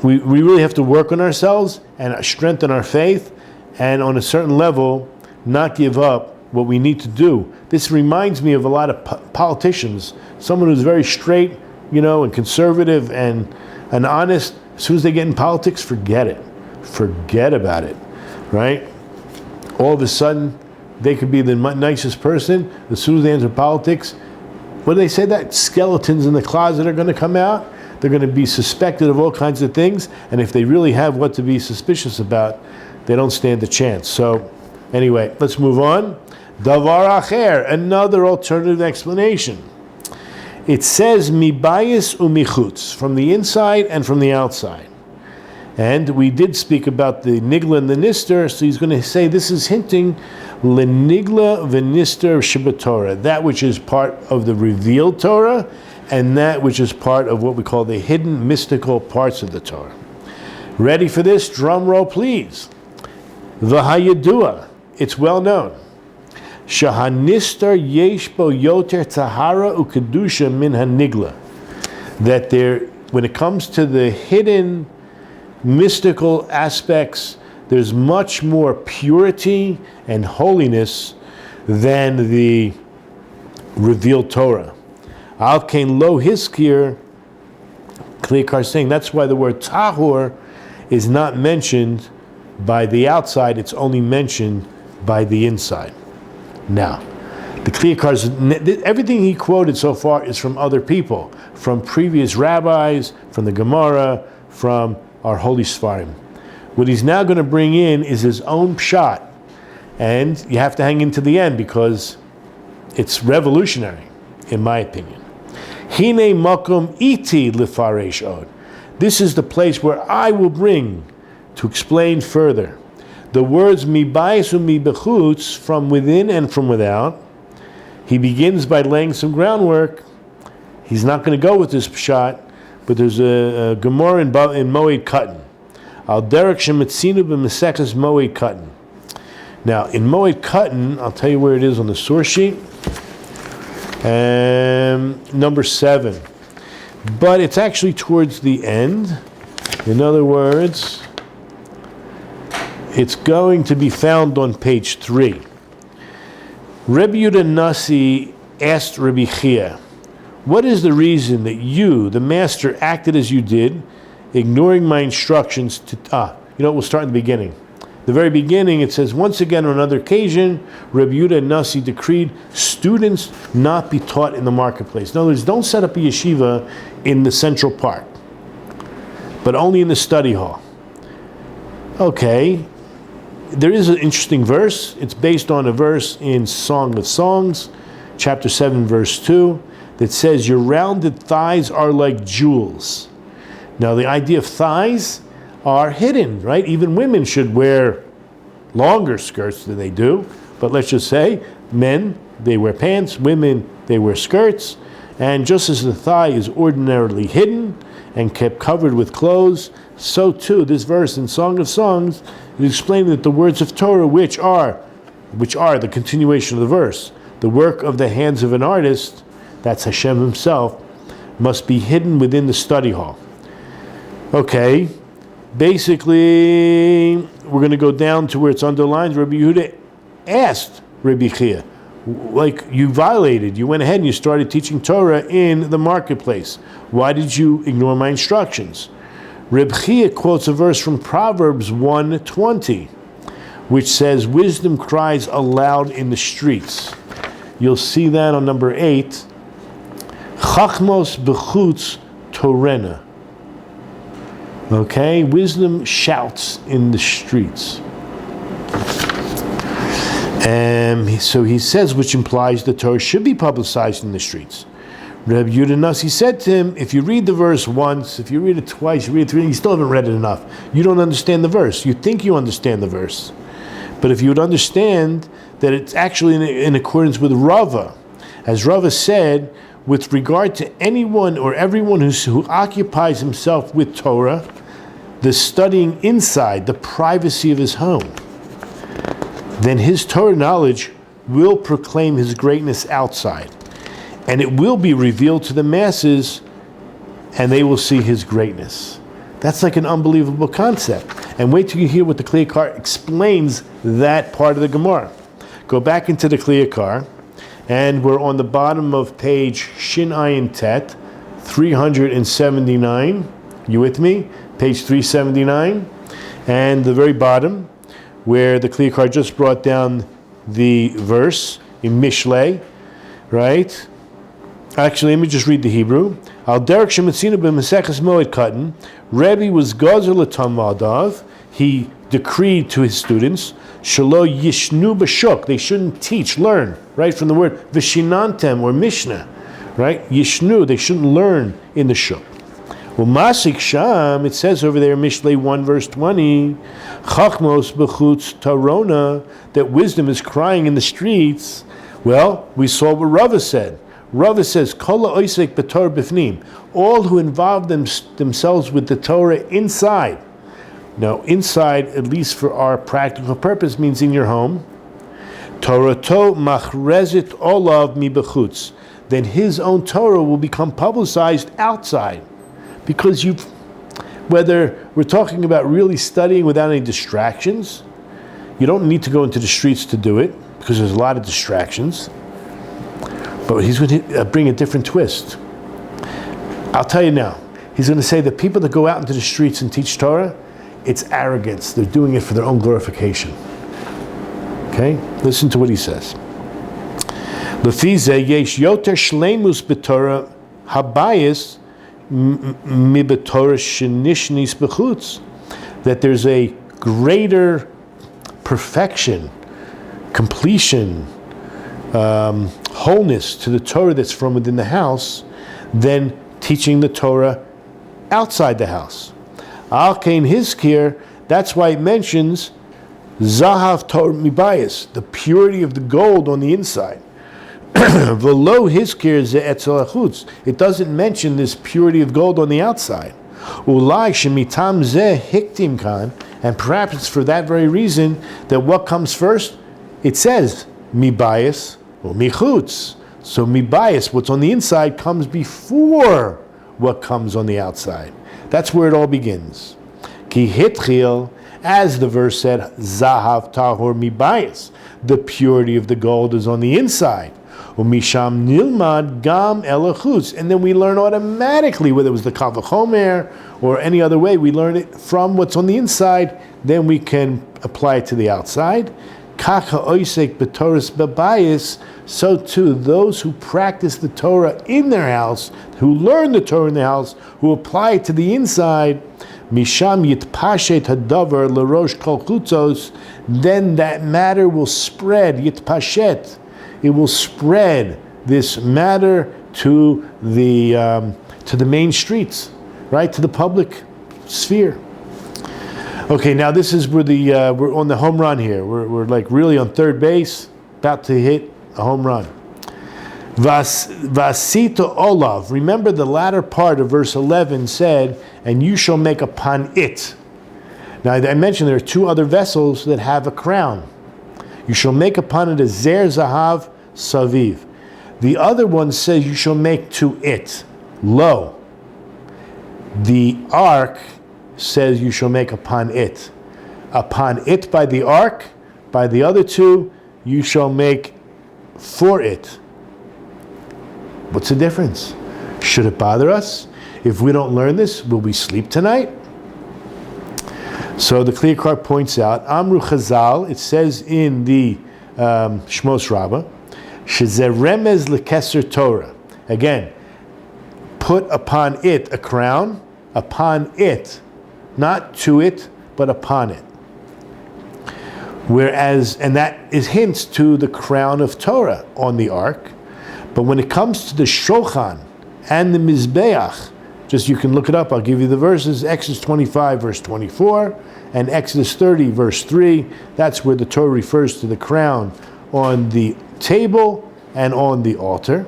we really have to work on ourselves and strengthen our faith, and on a certain level, not give up what we need to do. This reminds me of a lot of politicians. Someone who's very straight, and conservative and honest. As soon as they get in politics, forget it. Forget about it, right? All of a sudden, they could be the nicest person. As soon as they enter politics, what do they say? That skeletons in the closet are going to come out. They're going to be suspected of all kinds of things. And if they really have what to be suspicious about, they don't stand a chance. So anyway, let's move on. Davar acher, another alternative explanation. It says mibayis umichutz, from the inside and from the outside. And we did speak about the nigla and the nister, so he's going to say this is hinting lenigla v'nister shebetorah, that which is part of the revealed Torah, and that which is part of what we call the hidden mystical parts of the Torah. Ready for this? Drum roll, please. V'hayedua, it's well known. Shahanistar yesh bo yoter tahara ukedusha min hanigla. That there, when it comes to the hidden mystical aspects, there's much more purity and holiness than the revealed Torah. Al kain lo hiskir, Yakar saying that's why the word tahor is not mentioned by the outside, it's only mentioned by the inside. Now, the Yakar's, everything he quoted so far is from other people, from previous rabbis, from the Gemara, from our holy Sfarim. What he's now going to bring in is his own pshat, and you have to hang in to the end because it's revolutionary, in my opinion. Hine makom iti lifaresh od. This is the place where I will bring to explain further the words mi bayis mi bechutz, from within and from without. He begins by laying some groundwork. He's not going to go with this pshat, but there's a Gemara in Moed Katan. Al derek shemitzinu b'meseches Moed Katan. Now, in Moed Katan, I'll tell you where it is on the source sheet. Number 7. But it's actually towards the end. In other words, it's going to be found on page 3. Rabbi Yehuda Nasi asked Rabbi Chia, what is the reason that you, the master, acted as you did, ignoring my instructions to... we'll start in the beginning. The very beginning, it says, once again on another occasion, Rabbi Yehuda Nasi decreed students not be taught in the marketplace. In other words, don't set up a yeshiva in the Central Park, but only in the study hall. Okay, there is an interesting verse. It's based on a verse in Song of Songs, chapter 7, verse 2, that says, your rounded thighs are like jewels. Now, the idea of thighs are hidden, right? Even women should wear longer skirts than they do. But let's just say, men, they wear pants, women, they wear skirts. And just as the thigh is ordinarily hidden and kept covered with clothes, so too this verse in Song of Songs is explaining that the words of Torah, which are the continuation of the verse, the work of the hands of an artist, that's Hashem himself, must be hidden within the study hall. Okay, basically, we're going to go down to where it's underlined. Rabbi Yehuda asked Rabbi Chia, like, you violated, you went ahead and you started teaching Torah in the marketplace. Why did you ignore my instructions? Rabbi Chia quotes a verse from Proverbs 1:20, which says, wisdom cries aloud in the streets. You'll see that on number 8. Chachmos b'chutz torena. Okay, wisdom shouts in the streets. So he says, which implies the Torah should be publicized in the streets. Rabbi Yehuda Nasi said to him, if you read the verse once, if you read it twice, you read it 3, you still haven't read it enough. You don't understand the verse. You think you understand the verse. But if you would understand that it's actually in accordance with Rava, as Rava said, with regard to anyone or everyone who occupies himself with Torah, the studying inside, the privacy of his home, then his Torah knowledge will proclaim his greatness outside. And it will be revealed to the masses, and they will see his greatness. That's like an unbelievable concept. And wait till you hear what the Yakar explains that part of the Gemara. Go back into the Yakar, and we're on the bottom of page Shin Ayin Tet, 379. You with me? Page 379. And the very bottom, where the Yakar just brought down the verse in Mishlei, right? Actually, let me just read the Hebrew. Al derek shemitzinu b'meseches Moed Katan, Rabbi was gazer l'talmadav. He decreed to his students, shelo yishnu b'shuk. They shouldn't teach, learn, right? From the word vishyanantem or Mishnah, right? Yishnu, they shouldn't learn in the shuk. Well, Masik Sham, it says over there, Mishlei 1 verse 20, Chachmos b'chutz tarona, that wisdom is crying in the streets. Well, we saw what Rava said. Rava says, Kol ha'osek b'Torah b'fnim, all who involve themselves with the Torah inside, Now, inside, at least for our practical purpose, means in your home. Torato machrezit olav mi bechutz. Then his own Torah will become publicized outside. Because whether we're talking about really studying without any distractions, you don't need to go into the streets to do it, because there's a lot of distractions. But he's going to bring a different twist. I'll tell you now, he's going to say that people that go out into the streets and teach Torah, it's arrogance. They're doing it for their own glorification. Okay? Listen to what he says. Lefize yesh yoter shleimus b'Torah habayis mi b'Torah shenishnis b'chutz. That there's a greater perfection, completion, wholeness to the Torah that's from within the house than teaching the Torah outside the house. Al kain hiskir, that's why it mentions zahav Torah mibayis, the purity of the gold on the inside. V'lo hiskir ze'etzel achutz. It doesn't mention this purity of gold on the outside. Ulai shemitam zeh hiktim kan, and perhaps it's for that very reason that what comes first, it says mibayis or michutz. So mibayis, what's on the inside, comes before what comes on the outside. That's where it all begins. Ki hitchil, as the verse said, zahav tahor mibayis, the purity of the gold is on the inside. Umisham nilmad gam elachutz, and then we learn automatically, whether it was the kal v'chomer or any other way, we learn it from what's on the inside, then we can apply it to the outside. Kaka oisek b'toras b'bayis, so too those who practice the Torah in their house, who learn the Torah in their house, who apply it to the inside, misham yitpashet hadavar l'rosh kol chutzos, then that matter will spread, yitpashet, it will spread this matter to the main streets, right, to the public sphere. Okay, now this is where we're on the home run here. We're like really on third base, about to hit a home run. Vasita olav. Remember the latter part of verse 11 said, and you shall make upon it. Now I mentioned there are two other vessels that have a crown. You shall make upon it a zer zahav saviv. The other one says you shall make to it. Lo. The ark says you shall make upon it. Upon it by the ark, by the other two, you shall make for it. What's the difference? Should it bother us? If we don't learn this, will we sleep tonight? So the Kli Yakar points out, Amru Chazal, it says in the Shmos Rabbah, Shezeh remez lekeser Torah. Again, put upon it a crown, upon it, not to it, but upon it. Whereas, and that is hints to the crown of Torah on the ark. But when it comes to the Shochan and the Mizbeach, just you can look it up, I'll give you the verses, Exodus 25, verse 24, and Exodus 30, verse 3, that's where the Torah refers to the crown on the table and on the altar.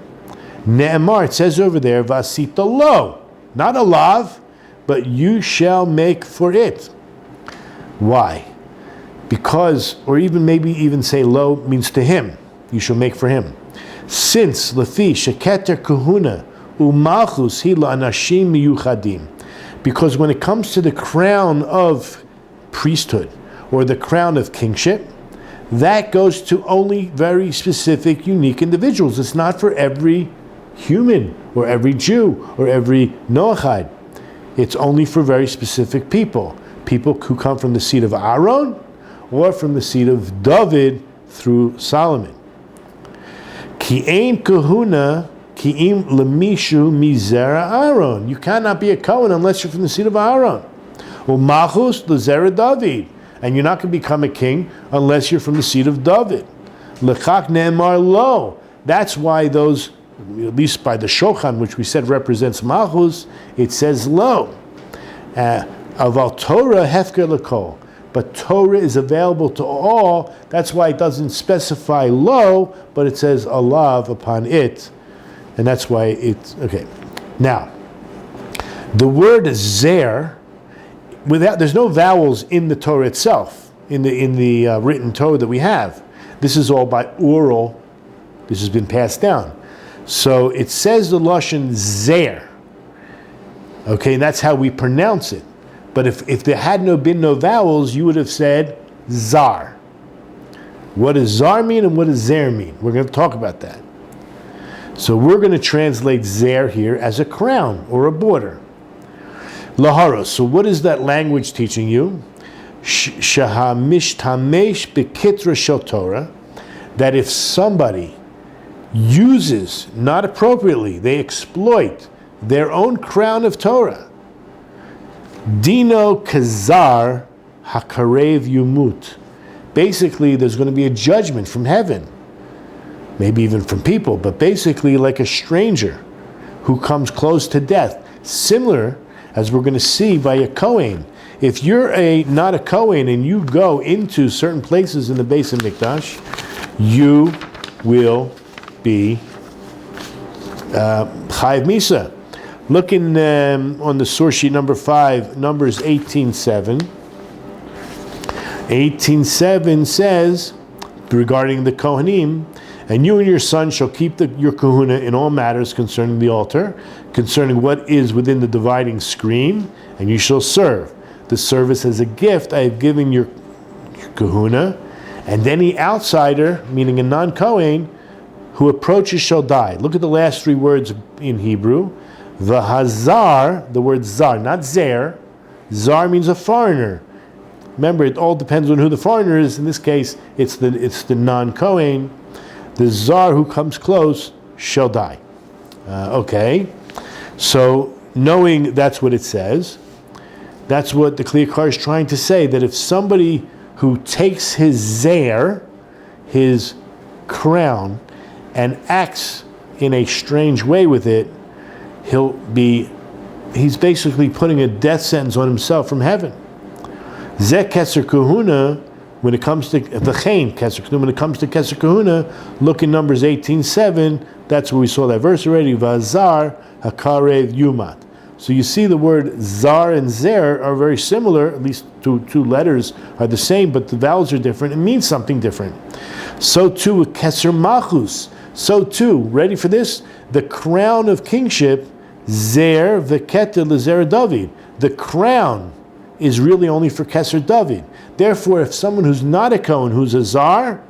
Ne'emar, it says over there, Vasita lo, not a lav, but you shall make for it. Why? Because, or even maybe even say lo means to him, you shall make for him. Since lefi sheketer kahuna umalchus hila anashim miyuchadim, because when it comes to the crown of priesthood or the crown of kingship, that goes to only very specific, unique individuals. It's not for every human or every Jew or every Noahide. It's only for very specific people. People who come from the seed of Aaron or from the seed of David through Solomon. Ki ein kahuna ki im lemishu mizera Aaron. You cannot be a Cohen unless you're from the seed of Aaron. Umachus lezera David. And you're not going to become a king unless you're from the seed of David. Lechak ne'emar lo. That's why those, at least by the Shochan, which we said represents Malchus, it says lo. Aval Torah hefker lekol. But Torah is available to all. That's why it doesn't specify lo, but it says alav upon it. And that's why it's, okay. Now, the word zer there's no vowels in the Torah itself, in the written Torah that we have. This is all by oral. This has been passed down. So it says the lashon zer. Okay, and that's how we pronounce it. But if there had been no vowels, you would have said zar. What does zar mean and what does zer mean? We're going to talk about that. So we're going to translate zer here as a crown or a border. Laharos. So what is that language teaching you? Shahamishtamesh bekitra shel Torah. That if somebody uses, not appropriately, they exploit their own crown of Torah. Dino kazar hakarev yumut. Basically, there's going to be a judgment from heaven, maybe even from people, but basically like a stranger who comes close to death. Similar, as we're going to see, by a Kohen. If you're not a Kohen and you go into certain places in the Beis HaMikdash, you will be Chayiv Misa. Looking on the source sheet number 5, Numbers 18:7. 18:7 says, regarding the Kohanim, and you and your son shall keep your kahuna in all matters concerning the altar, concerning what is within the dividing screen, and you shall serve. The service as a gift I have given your kahuna, and any outsider, meaning a non-Kohen, who approaches shall die. Look at the last 3 words in Hebrew. V'hazar, the word zar, not zer. Zar means a foreigner. Remember, it all depends on who the foreigner is. In this case, it's the non-Kohen. The zar who comes close shall die. Okay, so knowing that's what it says, that's what the Yakar is trying to say, that if somebody who takes his zer, his crown, and acts in a strange way with it, he's basically putting a death sentence on himself from heaven. Zeh keser kahuna, when it comes to v'chein keser kahuna, when it comes to keser kahuna, look in Numbers 18:7. That's where we saw that verse already. Vazar hakarev yumat. So you see the word zar and zer are very similar. At least two letters are the same, but the vowels are different. It means something different. So too with keser machus. So too, ready for this? The crown of kingship, zer v'keter lezer Dovid. The crown is really only for Keser David. Therefore, if someone who's not a Kohen, who's a Zar,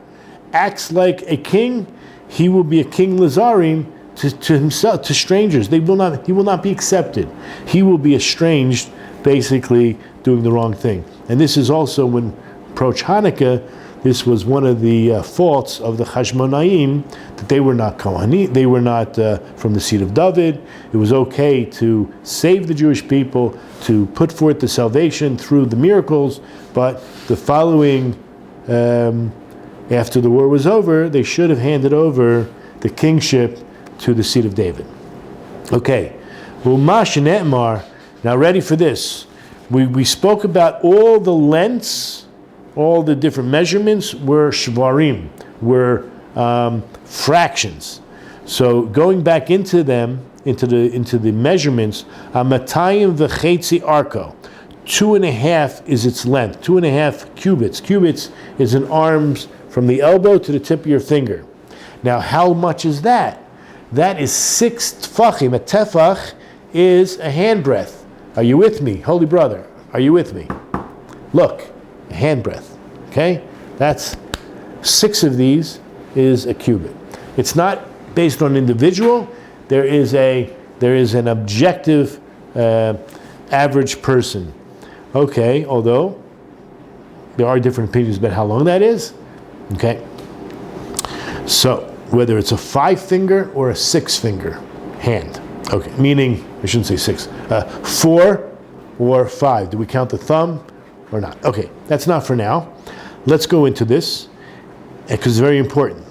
acts like a king, he will be a king Lazarim to himself, to strangers. He will not be accepted. He will be estranged, basically doing the wrong thing. And this is also when approach Hanukkah, this was one of the faults of the Hashmonaim, that they were not Kohanim, they were not from the seed of David. It was okay to save the Jewish people, to put forth the salvation through the miracles, but the following, after the war was over, they should have handed over the kingship to the seed of David. Okay, now ready for this. We spoke about all the lengths, all the different measurements were shvarim, were fractions. So going back into them, into the measurements, amatayim v'chetzi arko, 2.5 is its length, 2.5 cubits. Cubits is an arms from the elbow to the tip of your finger. Now, how much is that? That is 6 tefachim. A tefach is a handbreadth. Are you with me, holy brother? Are you with me? Look, a handbreadth. Okay, that's 6 of these is a cubit. It's not based on individual. There is an objective average person. Okay, although there are different opinions about how long that is. Okay, so whether it's a 5-finger or a 6-finger hand. Okay, meaning I shouldn't say 6, 4 or 5. Do we count the thumb or not? Okay, that's not for now. Let's go into this because it's very important.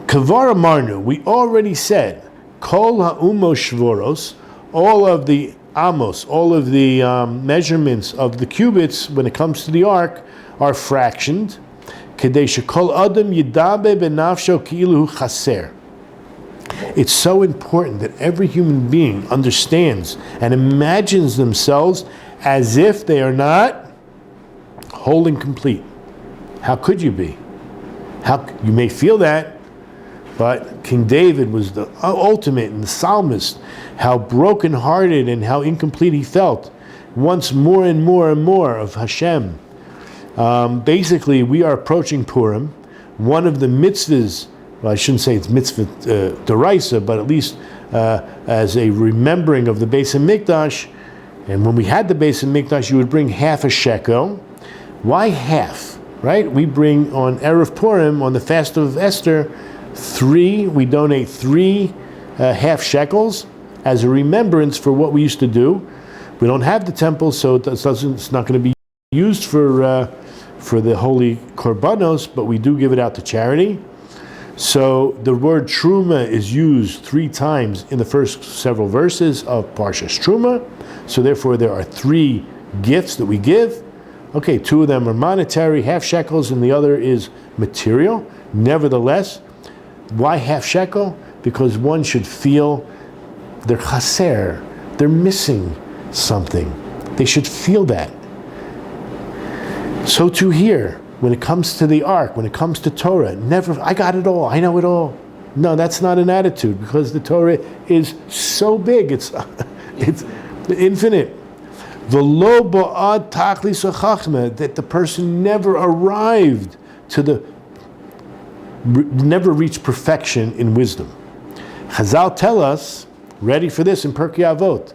Kavar Amarnu, we already said, Kol ha'umos shvoros, all of the amos, all of the measurements of the cubits when it comes to the ark are fractioned. Kedei shekol adam yidabe benafsho ki'ilu chaser. It's so important that every human being understands and imagines themselves as if they are not whole and complete. How could you be? You may feel that, but King David was the ultimate and the psalmist, how brokenhearted and how incomplete he felt. Wants more and more and more of Hashem. Basically, we are approaching Purim. One of the mitzvahs, well, I shouldn't say it's mitzvah deraisa, but at least as a remembering of the Beis HaMikdash. And when we had the Beis HaMikdash, you would bring half a shekel. Why half? Right? We bring on Erev Purim, on the fast of Esther, we donate 3 half shekels as a remembrance for what we used to do. We don't have the temple, so it's not going to be used for the holy korbanos, but we do give it out to charity. So the word Terumah is used 3 times in the first several verses of Parshat Terumah. So therefore there are 3 gifts that we give. Okay, 2 of them are monetary, half shekels, and the other is material. Nevertheless, why half shekel? Because one should feel they're chaser, they're missing something. They should feel that. So too here, when it comes to the ark, when it comes to Torah, never, I got it all, I know it all. No, that's not an attitude, because the Torah is so big, it's infinite. V'lo ba'ad tachlis hachma, that the person never arrived never reached perfection in wisdom. Chazal tell us, ready for this in Pirkei Avot,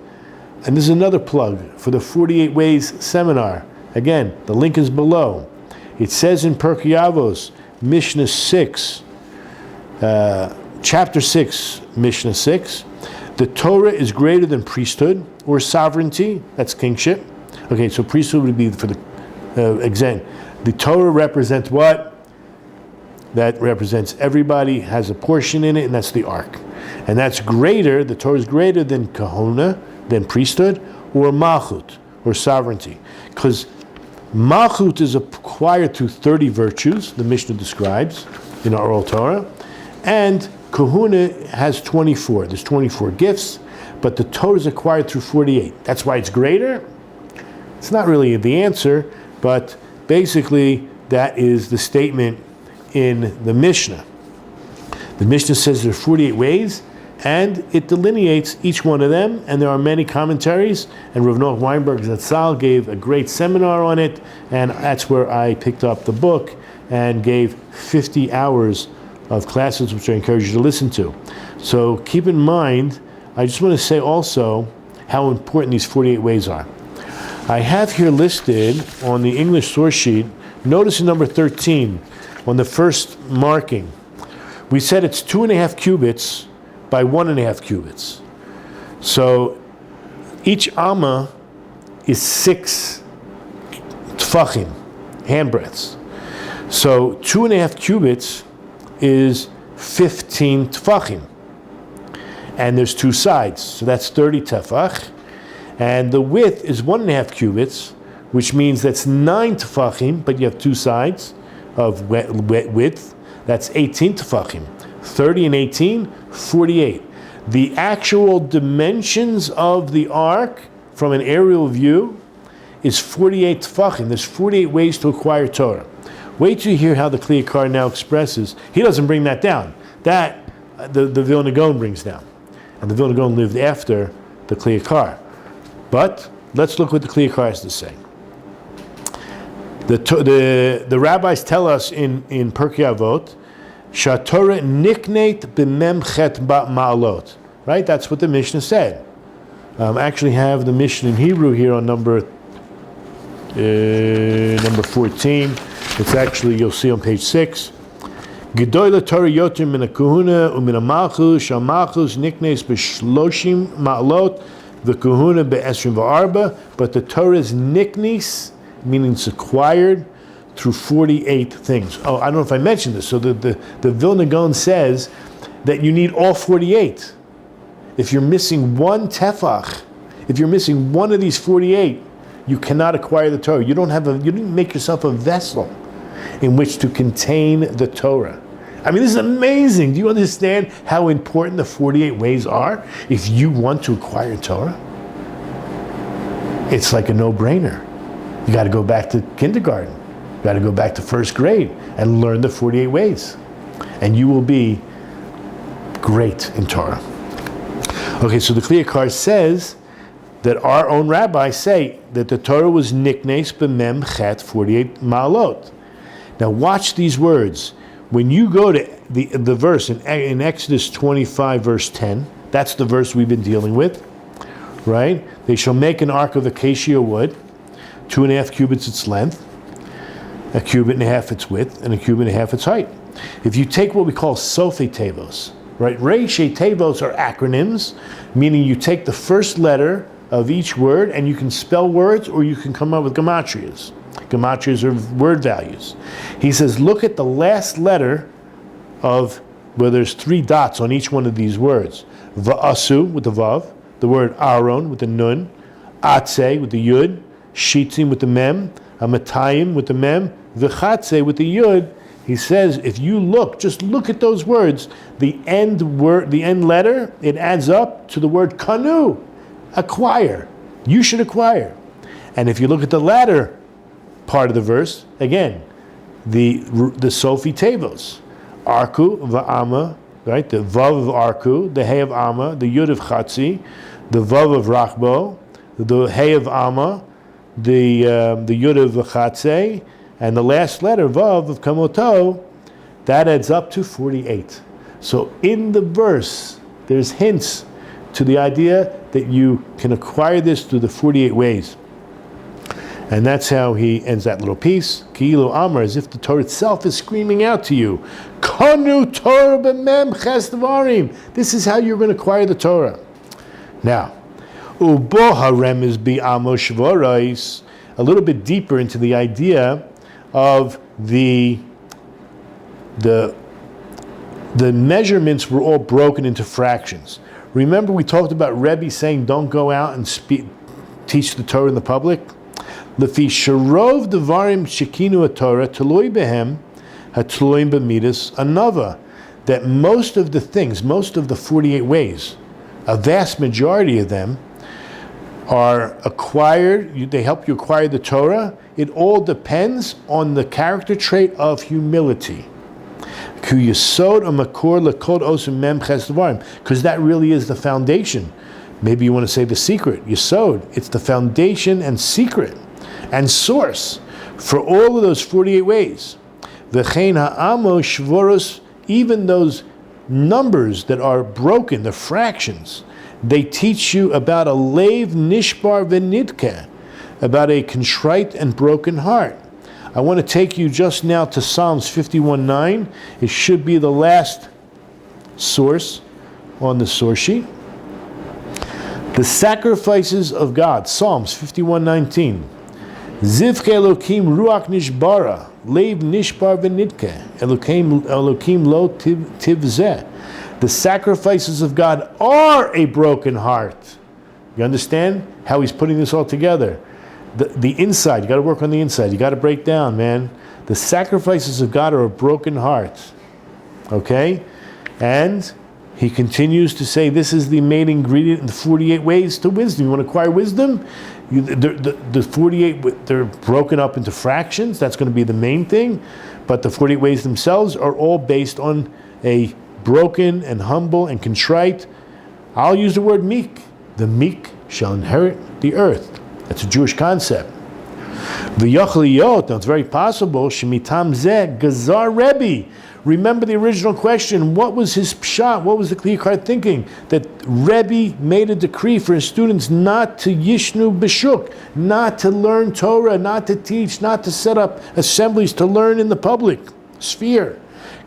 and this is another plug for the 48 Ways seminar. Again, the link is below. It says in Pirkei Avos, Mishnah 6, chapter 6, Mishnah 6, the Torah is greater than priesthood or sovereignty. That's kingship. Okay, so priesthood would be for the exam. The Torah represents what? That represents everybody, has a portion in it, and that's the ark. And that's greater, the Torah is greater than kahuna, than priesthood, or malchut, or sovereignty. Because malchut is acquired through 30 virtues, the Mishnah describes in our oral Torah, and kahuna has 24. There's 24 gifts, but the Torah is acquired through 48. That's why it's greater. It's not really the answer, but basically that is the statement in the Mishnah. The Mishnah says there are 48 ways, and it delineates each one of them, and there are many commentaries, and Rav Noach Weinberg Zatzal gave a great seminar on it, and that's where I picked up the book and gave 50 hours of classes, which I encourage you to listen to. So keep in mind, I just want to say also how important these 48 ways are. I have here listed on the English source sheet, notice in number 13, on the first marking, we said it's 2.5 cubits by 1.5 cubits. So each amma is 6 tfachim, handbreadths. So 2.5 cubits is 15 tfachim. And there's 2 sides, so that's 30 tefach. And the width is 1.5 cubits, which means that's 9 tefachim, but you have 2 sides of width. That's 18 tefachim. 30 and 18, 48. The actual dimensions of the ark from an aerial view is 48 tefachim. There's 48 ways to acquire Torah. Wait till you hear how the Kli Yakar now expresses. He doesn't bring that down. That the Vilna Gaon brings down. And the Vilna Gaon lived after the Kli Yakar. But let's look what the Kli Yakar has to say. The rabbis tell us in Pirkei Avot, Shatorah nikneit b'mem chet ma'alot. Right? That's what the Mishnah said. I actually have the Mishnah in Hebrew here on number 14. It's actually, you'll see on page 6. Gedoy l'Torah yoter min ha'kuhuna u'min ha'malchus, sha'malchus nikneis b'shloshim ma'alot, v'kuhuna be'esrim v'arba, but the Torah is nikneis, meaning it's acquired through 48 things. Oh, I don't know if I mentioned this. So the Vilna Gaon says that you need all 48. If you're missing one tefach, if you're missing one of these 48, you cannot acquire the Torah. You didn't make yourself a vessel in which to contain the Torah. I mean, this is amazing. Do you understand how important the 48 ways are if you want to acquire Torah? it's like a no-brainer. You got to go back to kindergarten. You got to go back to first grade and learn the 48 ways. And you will be great in Torah. Okay, so the Yakar says that our own rabbis say that the Torah was niknes b'mem chet 48 ma'alot. Now watch these words. When you go to the verse in Exodus 25 verse 10, that's the verse we've been dealing with, right? They shall make an ark of acacia wood, 2.5 cubits its length, 1.5 cubits its width, and 1.5 cubits its height. If you take what we call Sofei Tevos, right? Reishei Tevos are acronyms, meaning you take the first letter of each word and you can spell words or you can come up with gematrias. Gematrias are word values. He says, look at the last letter of where there's 3 dots on each one of these words. Va'asu with the vav, the word Aaron with the nun, Atse with the yud, Shitzim with the mem, Amatayim with the mem, V'chatze with the yud. He says, if you just look at those words, the end letter, it adds up to the word kanu, acquire. You should acquire. And if you look at the latter part of the verse, again, the Sofei Tevos, Arku va'ama, right? The vav of Arku, the hey of Ama, the yud of Chatzi, the vav of Rachbo, the hey of Ama, the yud of Chatze, and the last letter, Vav, of Kamoto, that adds up to 48. So in the verse, there's hints to the idea that you can acquire this through the 48 ways. And that's how he ends that little piece. Ki'ilu Amar, as if the Torah itself is screaming out to you. Kanu Torah b'mem ches devarim. This is how you're going to acquire the Torah. Now, Ubo harem is bi'amo shvorais, a little bit deeper into the idea of the measurements were all broken into fractions. Remember we talked about Rabbi saying don't go out and teach the Torah in the public? Lefi sharov devarim shekinu Torah toloi behem hatloim b'midas anava. That most of the things, most of the 48 ways, a vast majority of them are acquired, they help you acquire the Torah. It all depends on the character trait of humility. Because that really is the foundation. Maybe you want to say the secret, Yesod. It's the foundation and secret and source for all of those 48 ways. Even those numbers that are broken, the fractions, they teach you about a leiv nishbar v'nidke, about a contrite and broken heart. I want to take you just now to Psalms 51:9. It should be the last source on the source sheet. The sacrifices of God, Psalms 51:19. Zivke Elokim ruach nishbara, leiv nishbar v'nidke, Elokim lo tivzeh. The sacrifices of God are a broken heart. You understand how he's putting this all together? The inside, you got to work on the inside. You got to break down, man. The sacrifices of God are a broken heart. Okay? And he continues to say this is the main ingredient in the 48 ways to wisdom. You want to acquire wisdom? The 48, they're broken up into fractions. That's going to be the main thing. But the 48 ways themselves are all based on a broken and humble and contrite. I'll use the word meek. The meek shall inherit the earth. That's a Jewish concept. Now it's very possible, Shemitam Zeh Gazar Rebbe. Remember the original question, what was his pshat? What was the Yakar thinking? That Rebbe made a decree for his students not to yishnu b'shuk, not to learn Torah, not to teach, not to set up assemblies to learn in the public sphere.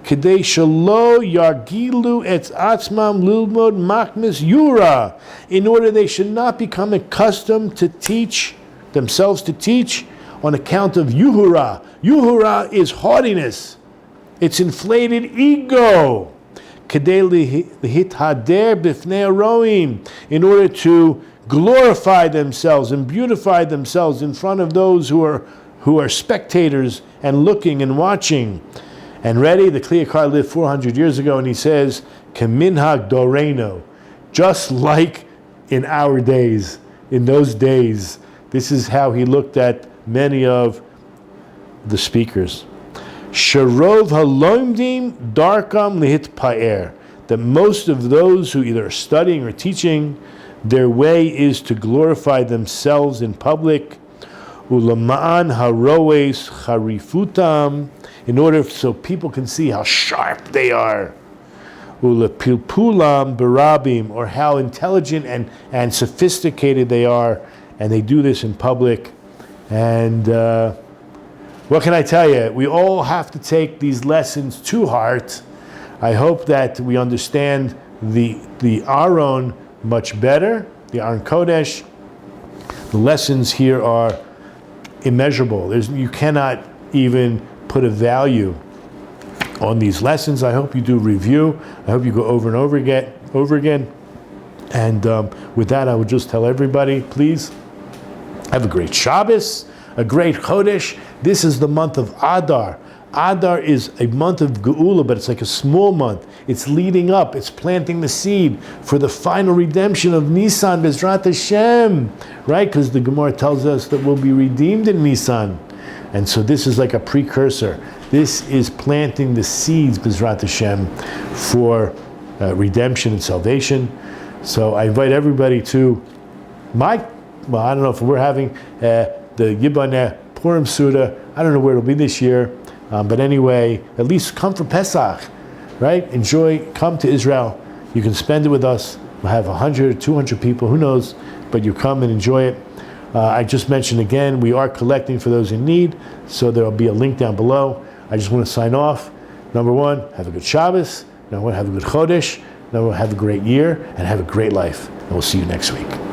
Kedei shelo yargilu et atzmam lilmod machmis yura. In order they should not become accustomed to teach, themselves to teach, on account of yuhura. Yuhura is haughtiness. It's inflated ego. Kedei lihithader bifnei aroim. In order to glorify themselves and beautify themselves in front of those who are spectators and looking and watching. And ready, the Yakar lived 400 years ago, and he says, Keminhag doreno, just like in our days, in those days, This is how he looked at many of the speakers. Sharov halomdim darkam lihitpaer. That most of those who either are studying or teaching, their way is to glorify themselves in public. Ulama'an haroes harifutam, in order so people can see how sharp they are. Ulapilpulam barabim, or how intelligent and sophisticated they are, and they do this in public. And what can I tell you? We all have to take these lessons to heart. I hope that we understand the Aron much better, the Aron Kodesh. The lessons here are immeasurable. You cannot even put a value on these lessons. I hope you do review. I hope you go over and over again. And with that, I would just tell everybody, please have a great Shabbos, a great Chodesh. This is the month of Adar. Adar is a month of Geula, but it's like a small month. It's leading up. It's planting the seed for the final redemption of Nisan, Bezrat Hashem, right? Because the Gemara tells us that we'll be redeemed in Nisan. And so this is like a precursor. This is planting the seeds, Bezrat Hashem, for redemption and salvation. So I invite everybody to I don't know if we're having the Yiboneh Purim Suda. I don't know where it'll be this year. But anyway, at least come for Pesach, right? Enjoy, come to Israel. You can spend it with us. We'll have 100, 200 people, who knows, but you come and enjoy it. I just mentioned again, we are collecting for those in need, so there will be a link down below. I just want to sign off. Number one, have a good Shabbos. Number one, have a good Chodesh. Number one, have a great year, and have a great life. And we'll see you next week.